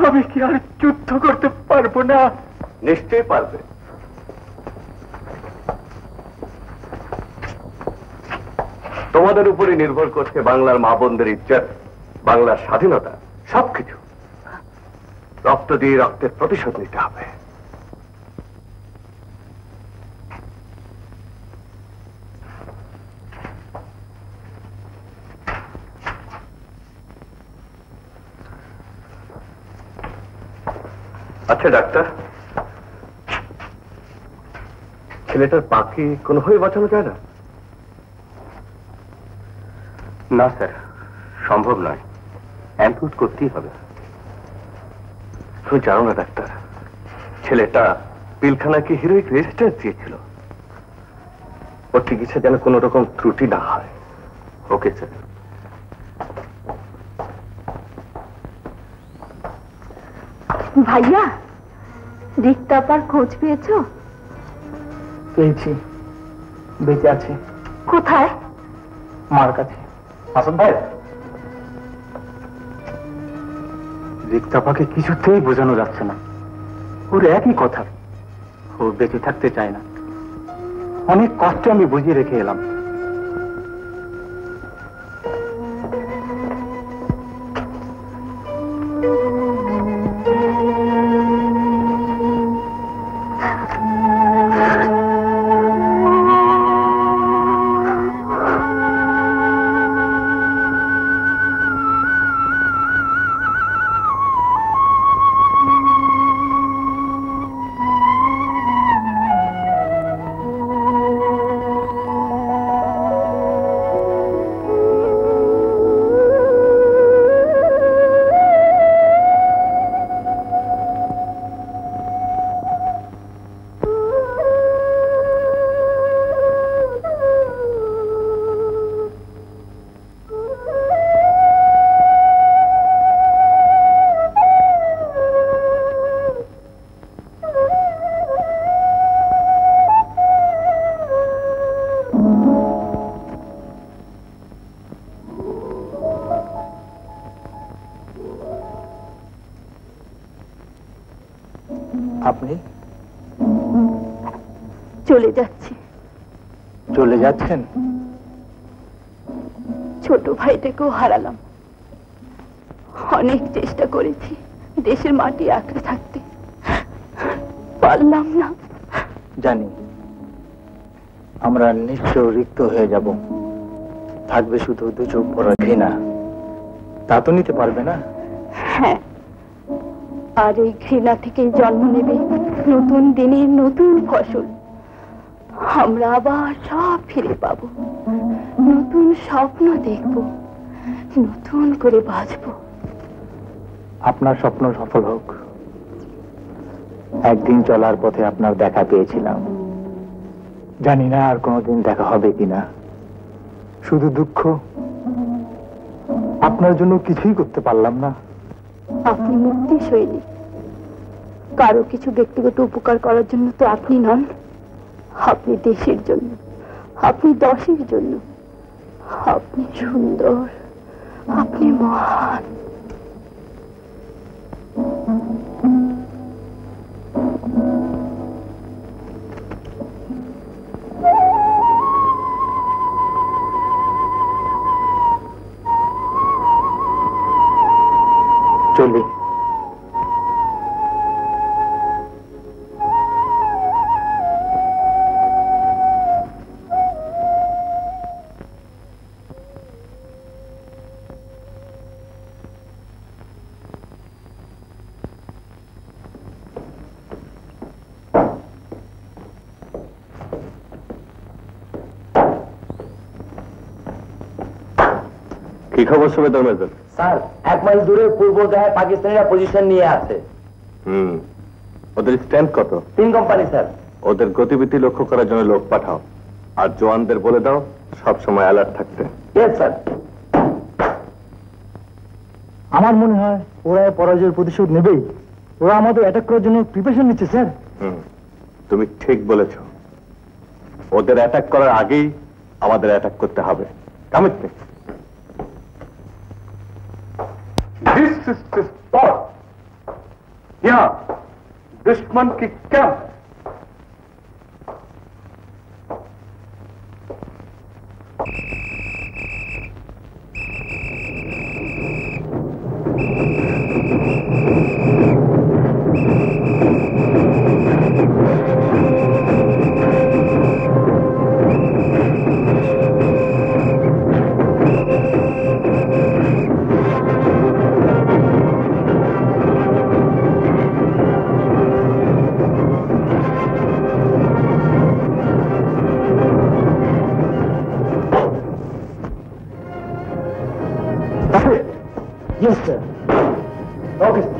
আমি কি আর যুদ্ধ করতে পারবো না? নিশ্চয়ই পারবে। তোমাদের উপরে নির্ভর করছে বাংলার মা বোনদের ইজ্জত, বাংলার স্বাধীনতা, সবকিছু। রক্ত দিয়ে রক্তের প্রতিশোধ নিতে হবে। আচ্ছা ডাক্তার, ছেলেটার পাখি কোনোভাবে বাঁচানো যায় না? না স্যার, সম্ভব নয়, অ্যাম্পুট করতেই হবে। তুমি জানো না ডাক্তার, ছেলেটা পিলখানাকে হিরোইক রেজিস্টার দিয়েছিল। ওর চিকিৎসা যেন কোনো রকম ত্রুটি না হয়। Okay sir. ভাইয়া, রিক্তাপার খোঁজ পেয়েছো? পেয়েছি, বেঁচে আছে। কোথায়? মার কাছে। হাসান ভাই, রিক্তাপাকে কিছুতেই বোঝানো যাচ্ছে না। ওর একই কথা, ও বেঁচে থাকতে চায় না। অনেক কষ্ট আমি বুঝিয়ে রেখে এলাম। আপনি চলে যাচ্ছি। চলে যাচ্ছেন? ছোট ভাইটাকেও হারালাম। অনেক চেষ্টা করেছি দেশের মাটি আঁকড়ে থাকতে, পারলাম না। জানি আমরা নিশ্চয় রিক্ত হয়ে যাব, থাকবে শুধু দু চোখ পড়া ঘৃণা। তা তো নিতে পারবে না? হ্যাঁ, আর এই ঘৃণা থেকেই জন্ম নেবে নতুন দিনের নতুন ফসল। আমরা আবার সব ফিরে পাবো, নতুন স্বপ্ন দেখব, নতুন করে বাঁচব। আপনার স্বপ্ন সফল হোক। একদিন চলার পথে আপনার দেখা পেয়েছিলাম, জানি না আর কোনোদিন দেখা হবে কিনা। শুধু দুঃখ, আপনার জন্য কিছুই করতে পারলাম না। আপনি মুক্তি সৈনিক, কারো কিছু ব্যক্তিগত উপকার করার জন্য তো আপনি নন। আপনি দেশের জন্য, আপনি দশের জন্য। আপনি সুন্দর, আপনি মহান। চলি। কি খবর সুবেদার মেজর? স্যার, 1 মাইল দূরে পূর্ব গায়ে পাকিস্তানিরা পজিশন নিয়ে আছে। ওদের স্ট্যান্ড কত? 3 কোম্পানি স্যার। ওদের গতিবিধি লক্ষ্য করার জন্য লোক পাঠাও, আর জওয়ানদের বলে দাও সব সময় অ্যালার্ট থাকতে। Yes sir. আমার মনে হয় ওরা পরাজয়ের প্রতিশোধ নেবেই। ওরা আমাদের অ্যাটাক করার জন্য প্রিপারেশন নিচ্ছে স্যার। তুমি ঠিক বলেছ, ওদের অ্যাটাক করার আগেই আমাদের অ্যাটাক করতে হবে। কামিট me. This is the spot. यहाँ दुश्मन की camp. Yes, sir. Okay, sir.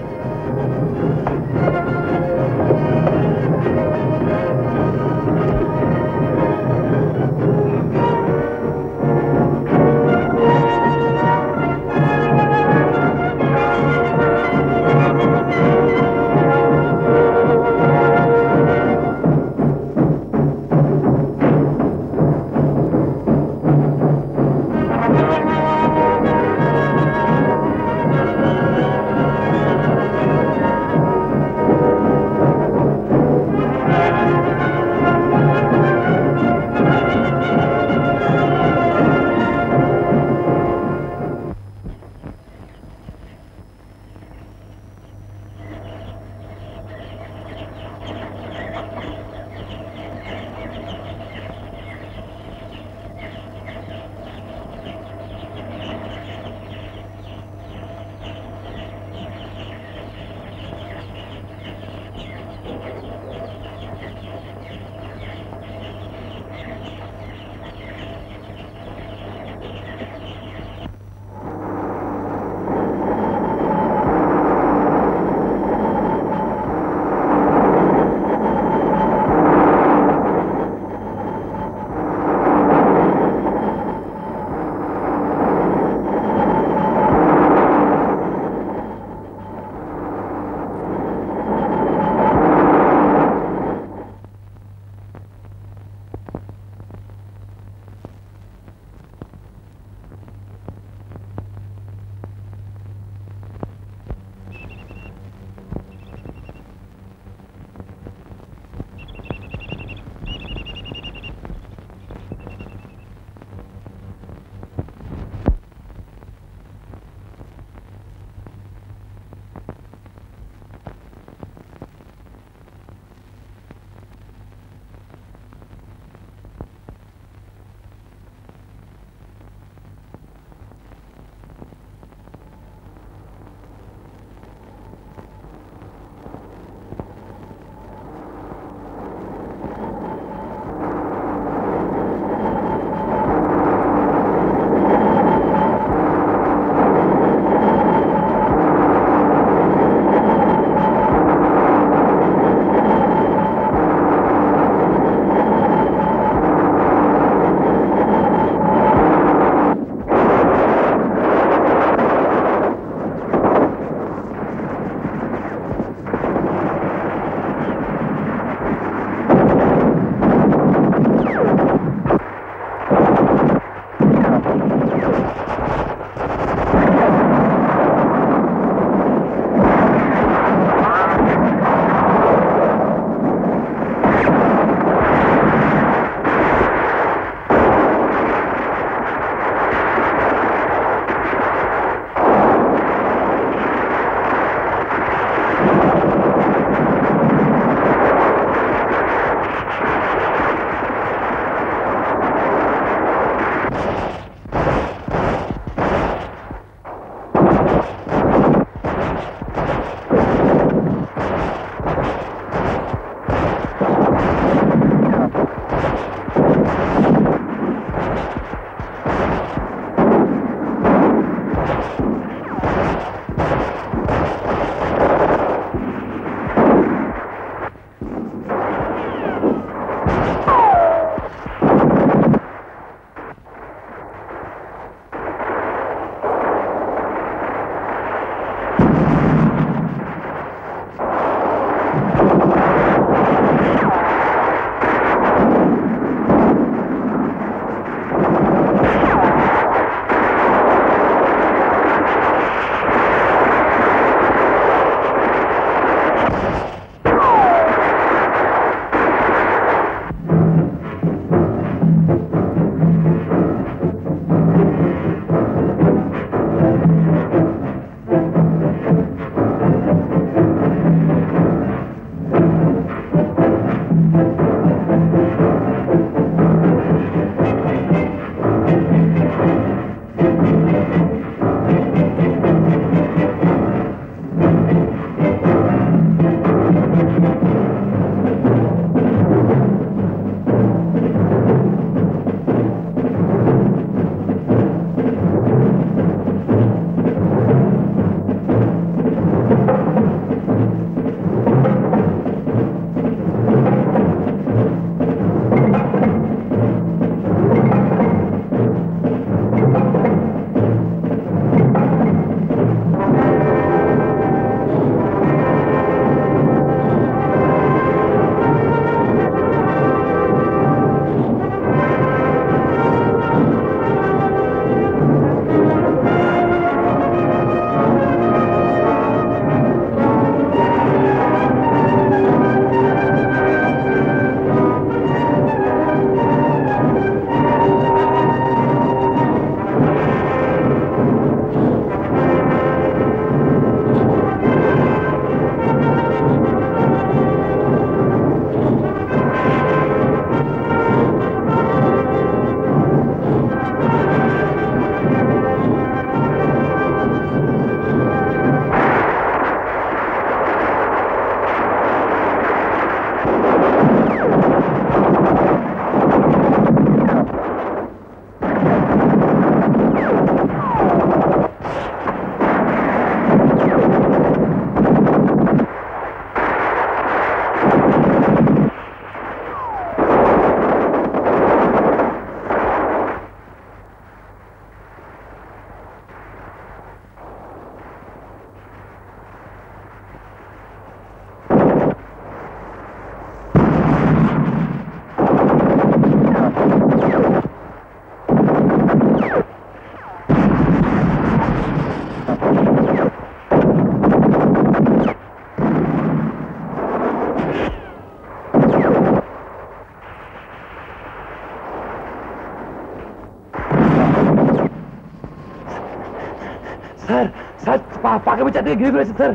পাকা বিচার দিয়ে ঘিরে ফেলেছে স্যার।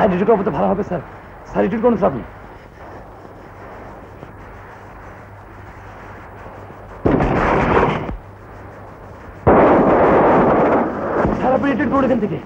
সাইডে ঢুকে তো ভালো হবে স্যার। সাইডে ঢুকে কোন আপনি? স্যার আপনি রিটার্ন করুন এখান থেকে।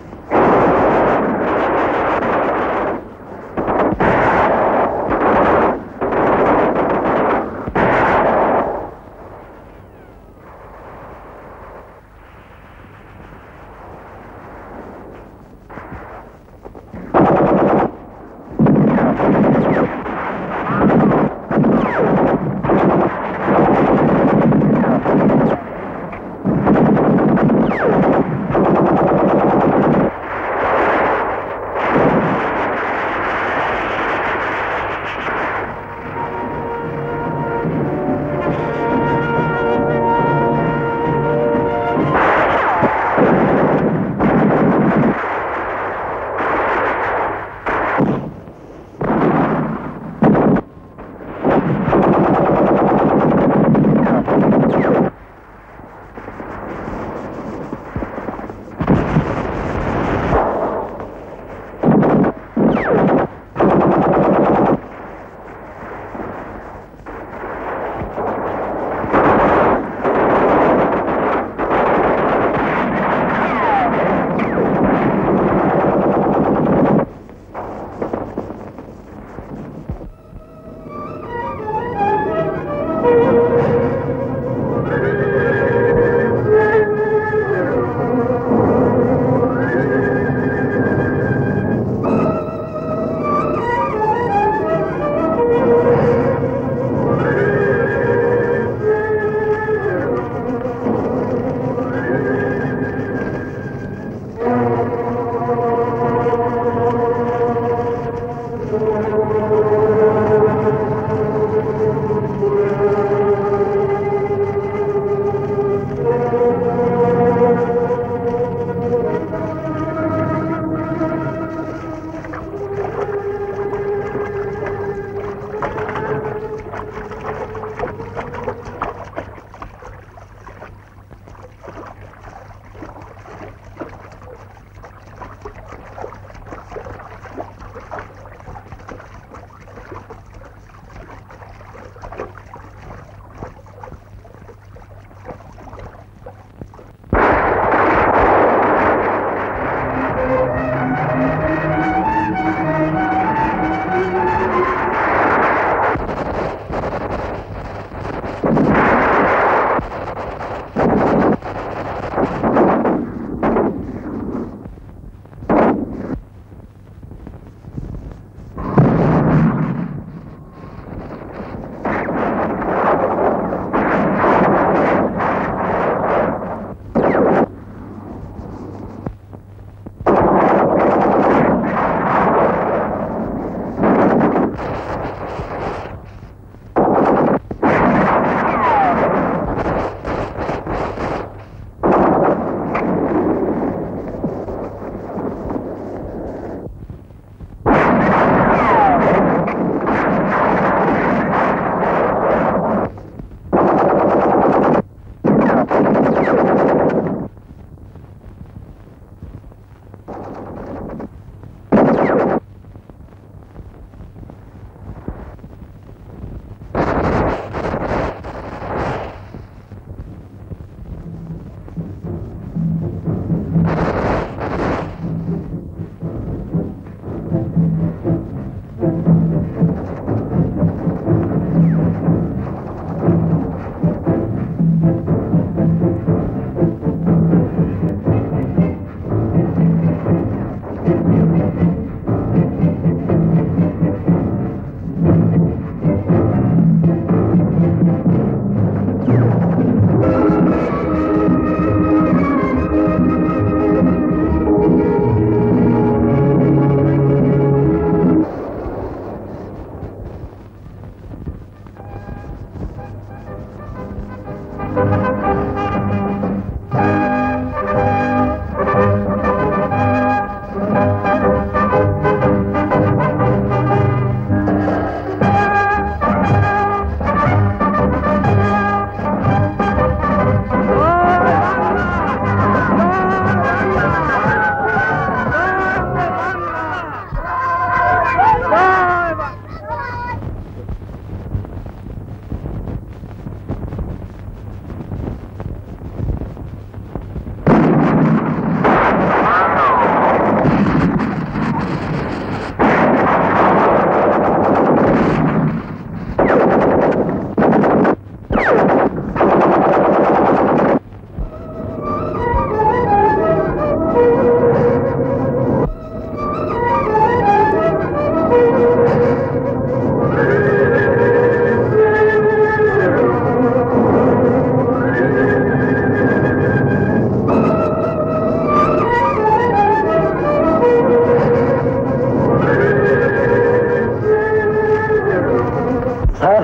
স্যার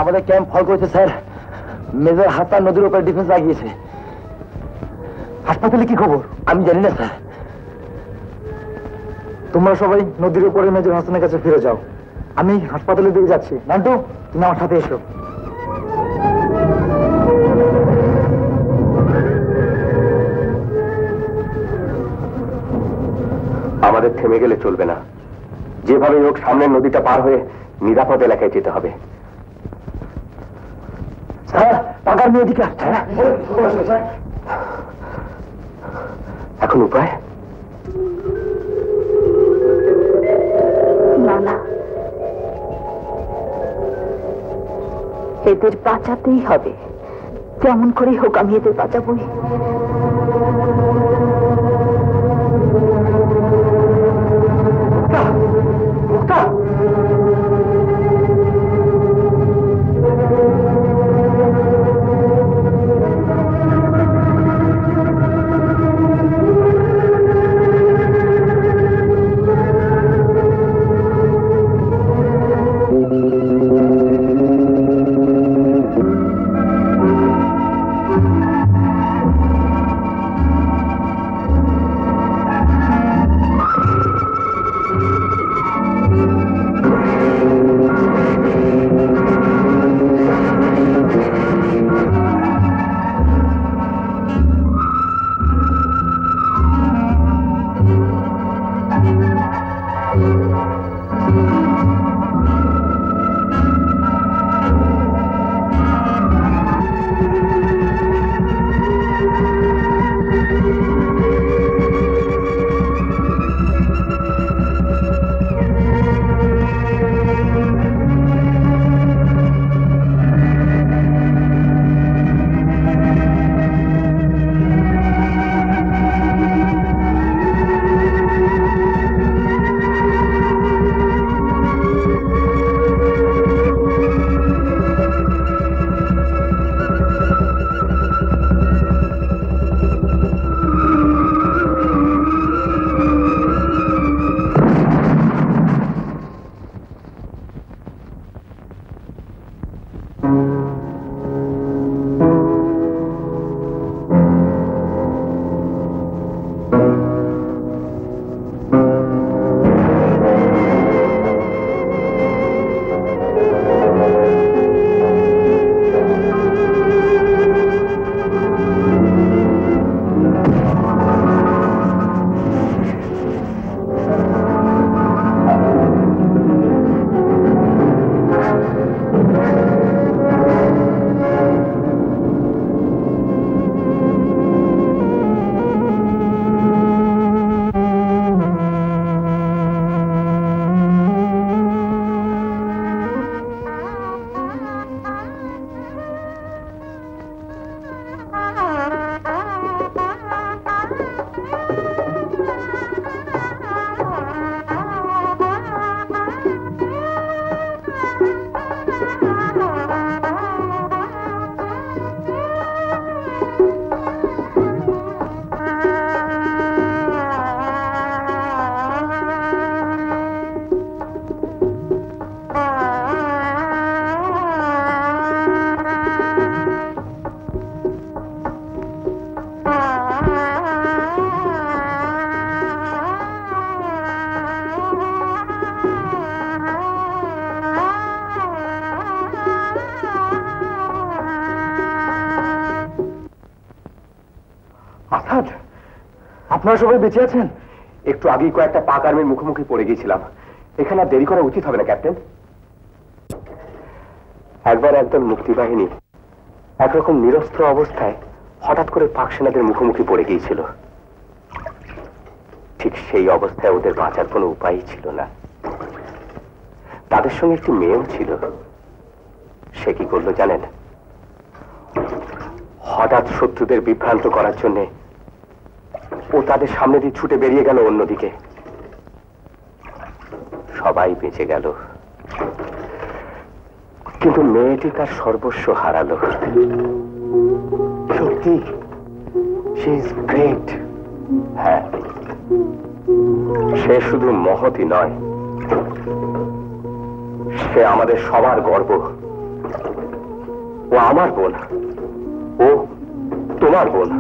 আমাদের ক্যাম্প ফল করেছে স্যার। মেজর হাসান নদীর উপরে ডিফেন্স লাগিয়েছে। হাসপাতালে কি খবর? আমি জানি না স্যার। তোমরা সবাই নদীর উপরে মেজর হাসানের কাছে ফিরে যাও। আমি হাসপাতালের দিকে যাচ্ছি। নান্টু তুমি আমার সাথে এসো। আমাদের থেমে গেলে চলবে না। যেভাবে হোক সামনের নদীটা পার হয়ে নিরাপদ এলাকায় যেতে হবে। স্যার পাকার মেয়ে দিকে আসছে। এখন উপায়? না না, এদের বাঁচাতেই হবে। যেমন করে হোক আমি এদের বাঁচাবই। আপনারা সবাই বেঁচে আছেন? একটু আগেই কয়েকটা পাক আর্মির মুখোমুখি পড়ে গিয়েছিলাম। এখানে আর দেরি করা উচিত হবে না ক্যাপ্টেন। একবার একদল মুক্তিবাহিনী একরকম নিরস্ত্র অবস্থায় হঠাৎ করে পাক সেনাদের মুখোমুখি পড়ে গিয়েছিল। ঠিক সেই অবস্থায় ওদের বাঁচার কোনো উপায়ই ছিল না। তাদের সঙ্গে একটি মেয়েও ছিল। সে কি করলো জানেন? হঠাৎ শত্রুদের বিভ্রান্ত করার জন্য ও তাদের সামনে দিয়ে ছুটে বেরিয়ে গেল অন্যদিকে। সবাই বেঁচে গেল, কিন্তু মেয়েটি তার সর্বস্ব হারালো। সত্যি শি ইজ গ্রেট। হ্যাঁ, সে শুধু মহতই নয়, সে আমাদের সবার গর্ব। ও আমার বোন, ও তোমার বোন।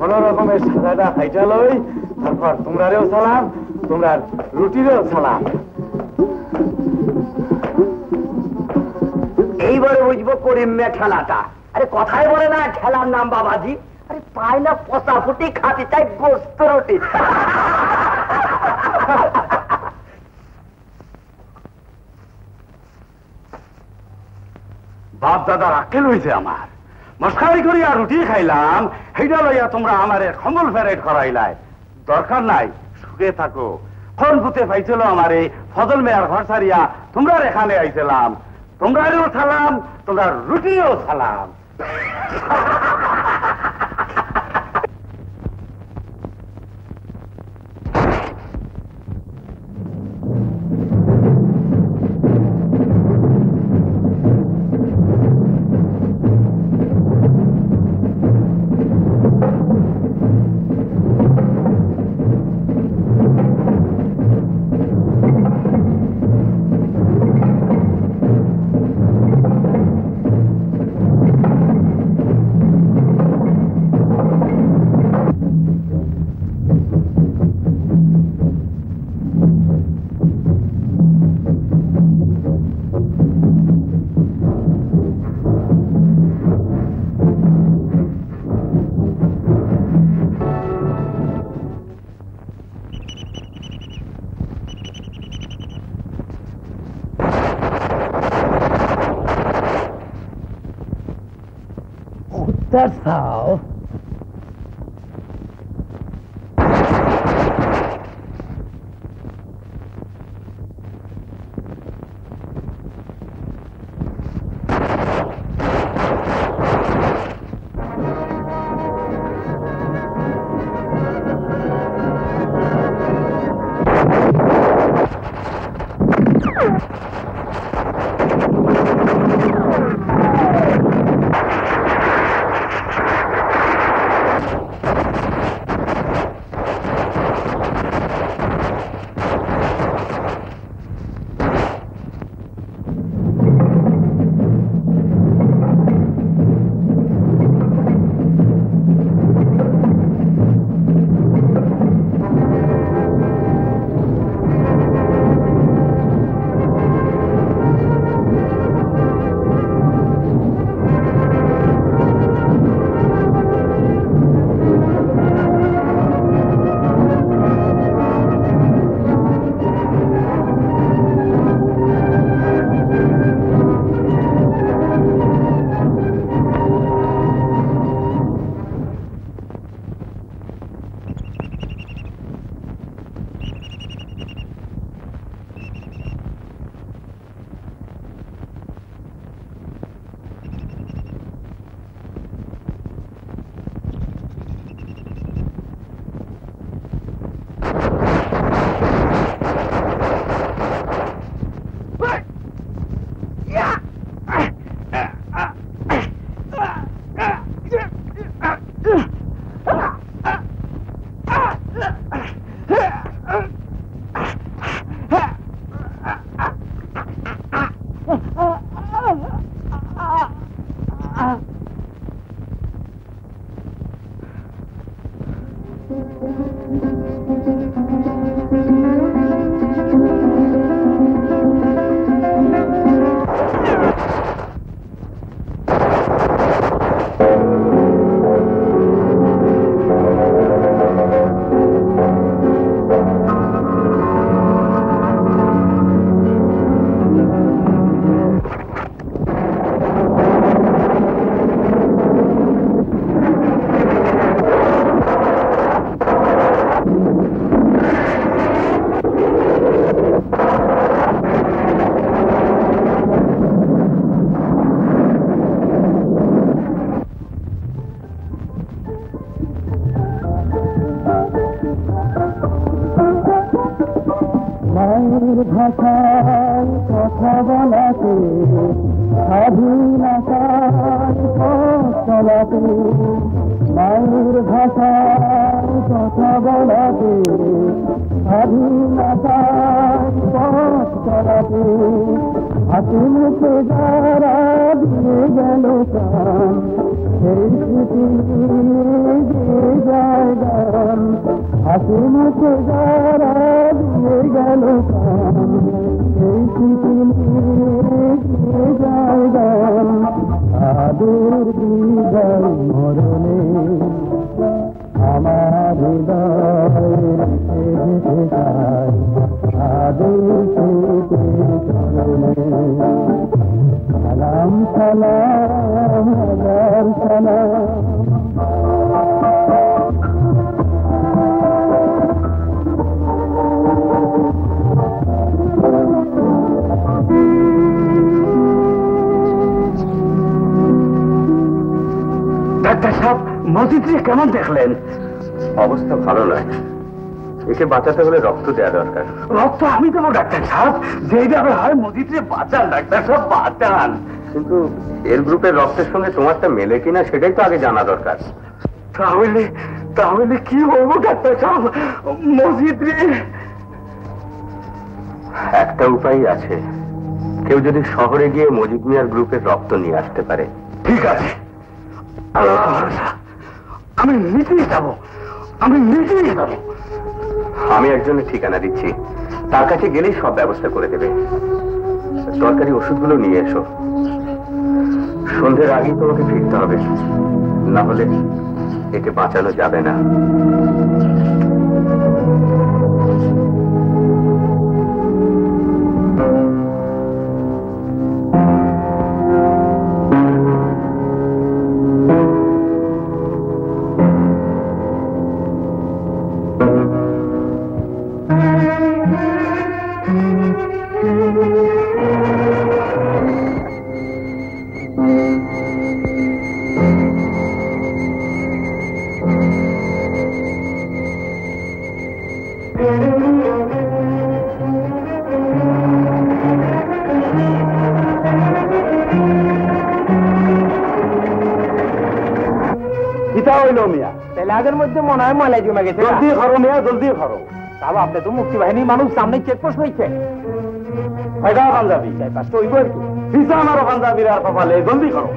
কোন রকমের সাদাটা খাইটা লই, তারপর তোমরারেও সালাম, তোমরা রুটিরেও সালাম। এইবারে বুঝবো করিম মে ঠেলাটা। আরে কথাই বলে না ঠেলার নাম বাবাজি। আরে পায় না পচা ফুটি, খাতি চাই গোস্ত রুটি। বাপ দাদার আক্কেল হইছে আমার, মস্কারি করি আর রুটি খাইলাম, সেইটা লইয়া তোমরা আমারে খঙ্গল ফেরেট করাইলাই। দরকার নাই, সুখে থাকো। ফোন বুতে পাইছিল আমারে ফজল মেয়ার ঘর ছাড়িয়া তোমরা এখানে আইছিলাম। তোমরাও সালাম, তোমরা রুটিও সালাম। That's how. স্বাধীনতার পথ চলাতে মায়ের ভাষায় কথা বলাতে স্বাধীনতার পথ চলাতে হাতে মুখে যারা দিয়ে গেল প্রাণ সেই স্মৃতি নিয়ে যায় গান হাতে মুখে যারা দিয়ে গেল প্রাণ সেই স্মৃতি নিয়ে যায় গান তাদের বিদায় মরণে আমার হৃদয় রেখে যেতে চাই তাদের স্মৃতি চরণে সালাম সালাম হাজার সালাম ডাক্তার সাহেব মজিদকে কেমন দেখলেন? অবস্থা ভালো নয়, একে বাঁচাতে হলে রক্ত দেওয়া দরকার। রক্ত আমি দেবো ডাক্তার সাহেব, যেইভাবে হয় মজিদকে বাঁচান ডাক্তার সাহেব, বাঁচান। কিন্তু এর গ্রুপের রক্তের সঙ্গে তোমারটা মেলে কিনা সেটাই তো আগে জানা দরকার। তাহলে তাহলে কি বলবো ডাক্তার সাহেব? মজিদ রে, একটা উপায় আছে, কেউ যদি শহরে গিয়ে মজিদ মিয়ার গ্রুপের রক্ত নিয়ে আসতে পারে। ঠিক আছে, আমি নিজেই যাবো, আমি নিজেই যাবো। আমি একজনের ঠিকানা দিচ্ছি, তার কাছে গেলেই সব ব্যবস্থা করে দেবে। দরকারি ওষুধগুলো নিয়ে এসো, সন্ধ্যের আগেই তোমাকে ফিরতে হবে, না হলে একে বাঁচানো যাবে না। আগের মধ্যে মনে হয় ময়লা জমে গেছে। জলদি করো মিয়া, জলদি করো। তাহলে আপনি তো মুক্তি বাহিনীর মানুষ, সামনে চেকপোস্ট হয়েছে। কয়টা পাঞ্জাবি? পাঁচটা হইব আর কি। পিছন আরো পাঞ্জাবির আর কপালে, জলদি করো।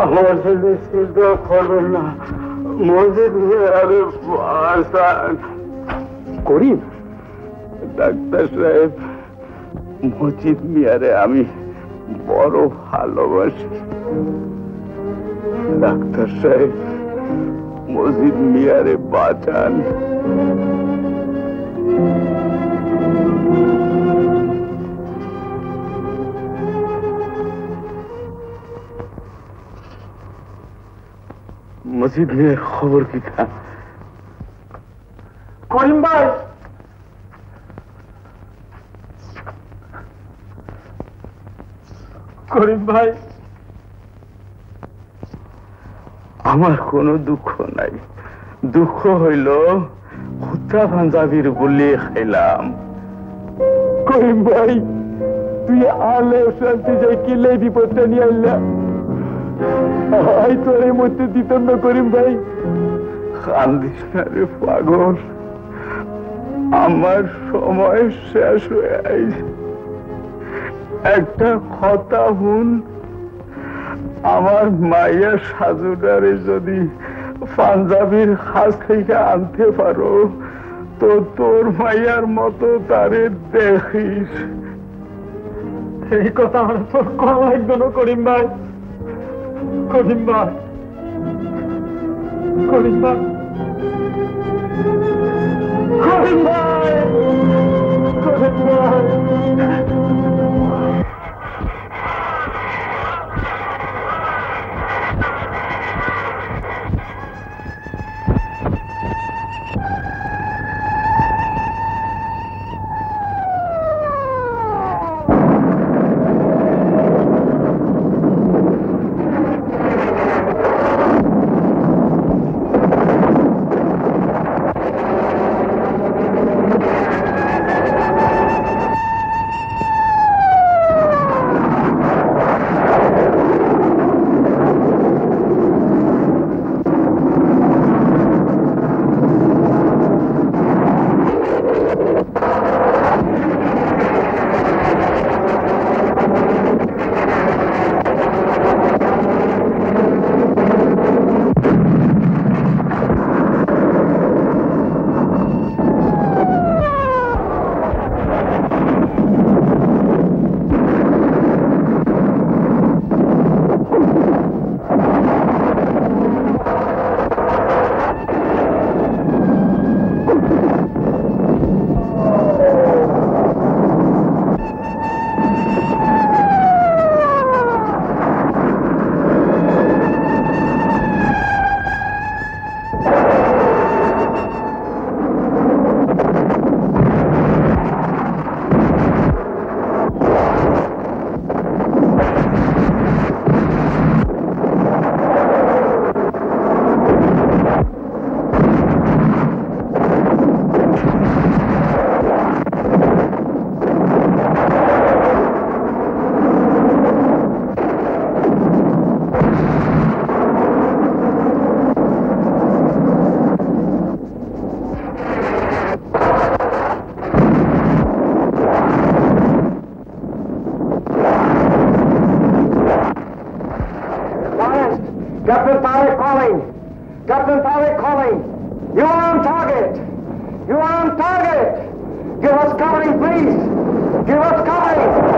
আমার ছেলে চিন্তা করবেন না, মসজিদ করিম। ডাক্তার সাহেব, মসজিদ মিয়ারে আমি বড় ভালোবাসি। ডাক্তার সাহেব, মসজিদ মিয়ারে বাঁচান। মসজিদ মিয়ার খবর কি? করিম ভাই, করিম ভাই, আমার কোনো দুঃখ নাই। দুঃখ হইল হুত্তা পাঞ্জাবির গুলি খাইলাম। করিম ভাই, তুই আলে শান্তি যাই কিলে বিপদটা নিয়ে আইলা। তোর এই মধ্যে দিতেন না করিম ভাই। কান্দিস না রে পাগল, আমার সময় শেষ হয়ে আইছে। একটা কথা হুন, আমার মাইয়া সাজুডারে যদি পাঞ্জাবির কাছ থেকে আনতে পারো তো তোর মাইয়ার মতো তারে দেখিস। এই কথা আমার তোর কম লাগবে না করিম ভাই। করিম ভাই, করিম ভাই, করিম ভাই, করিম ভাই। Captain Tarek calling! Captain Tarek calling! You are on target! You are on target! Give us covering, please! Give us covering!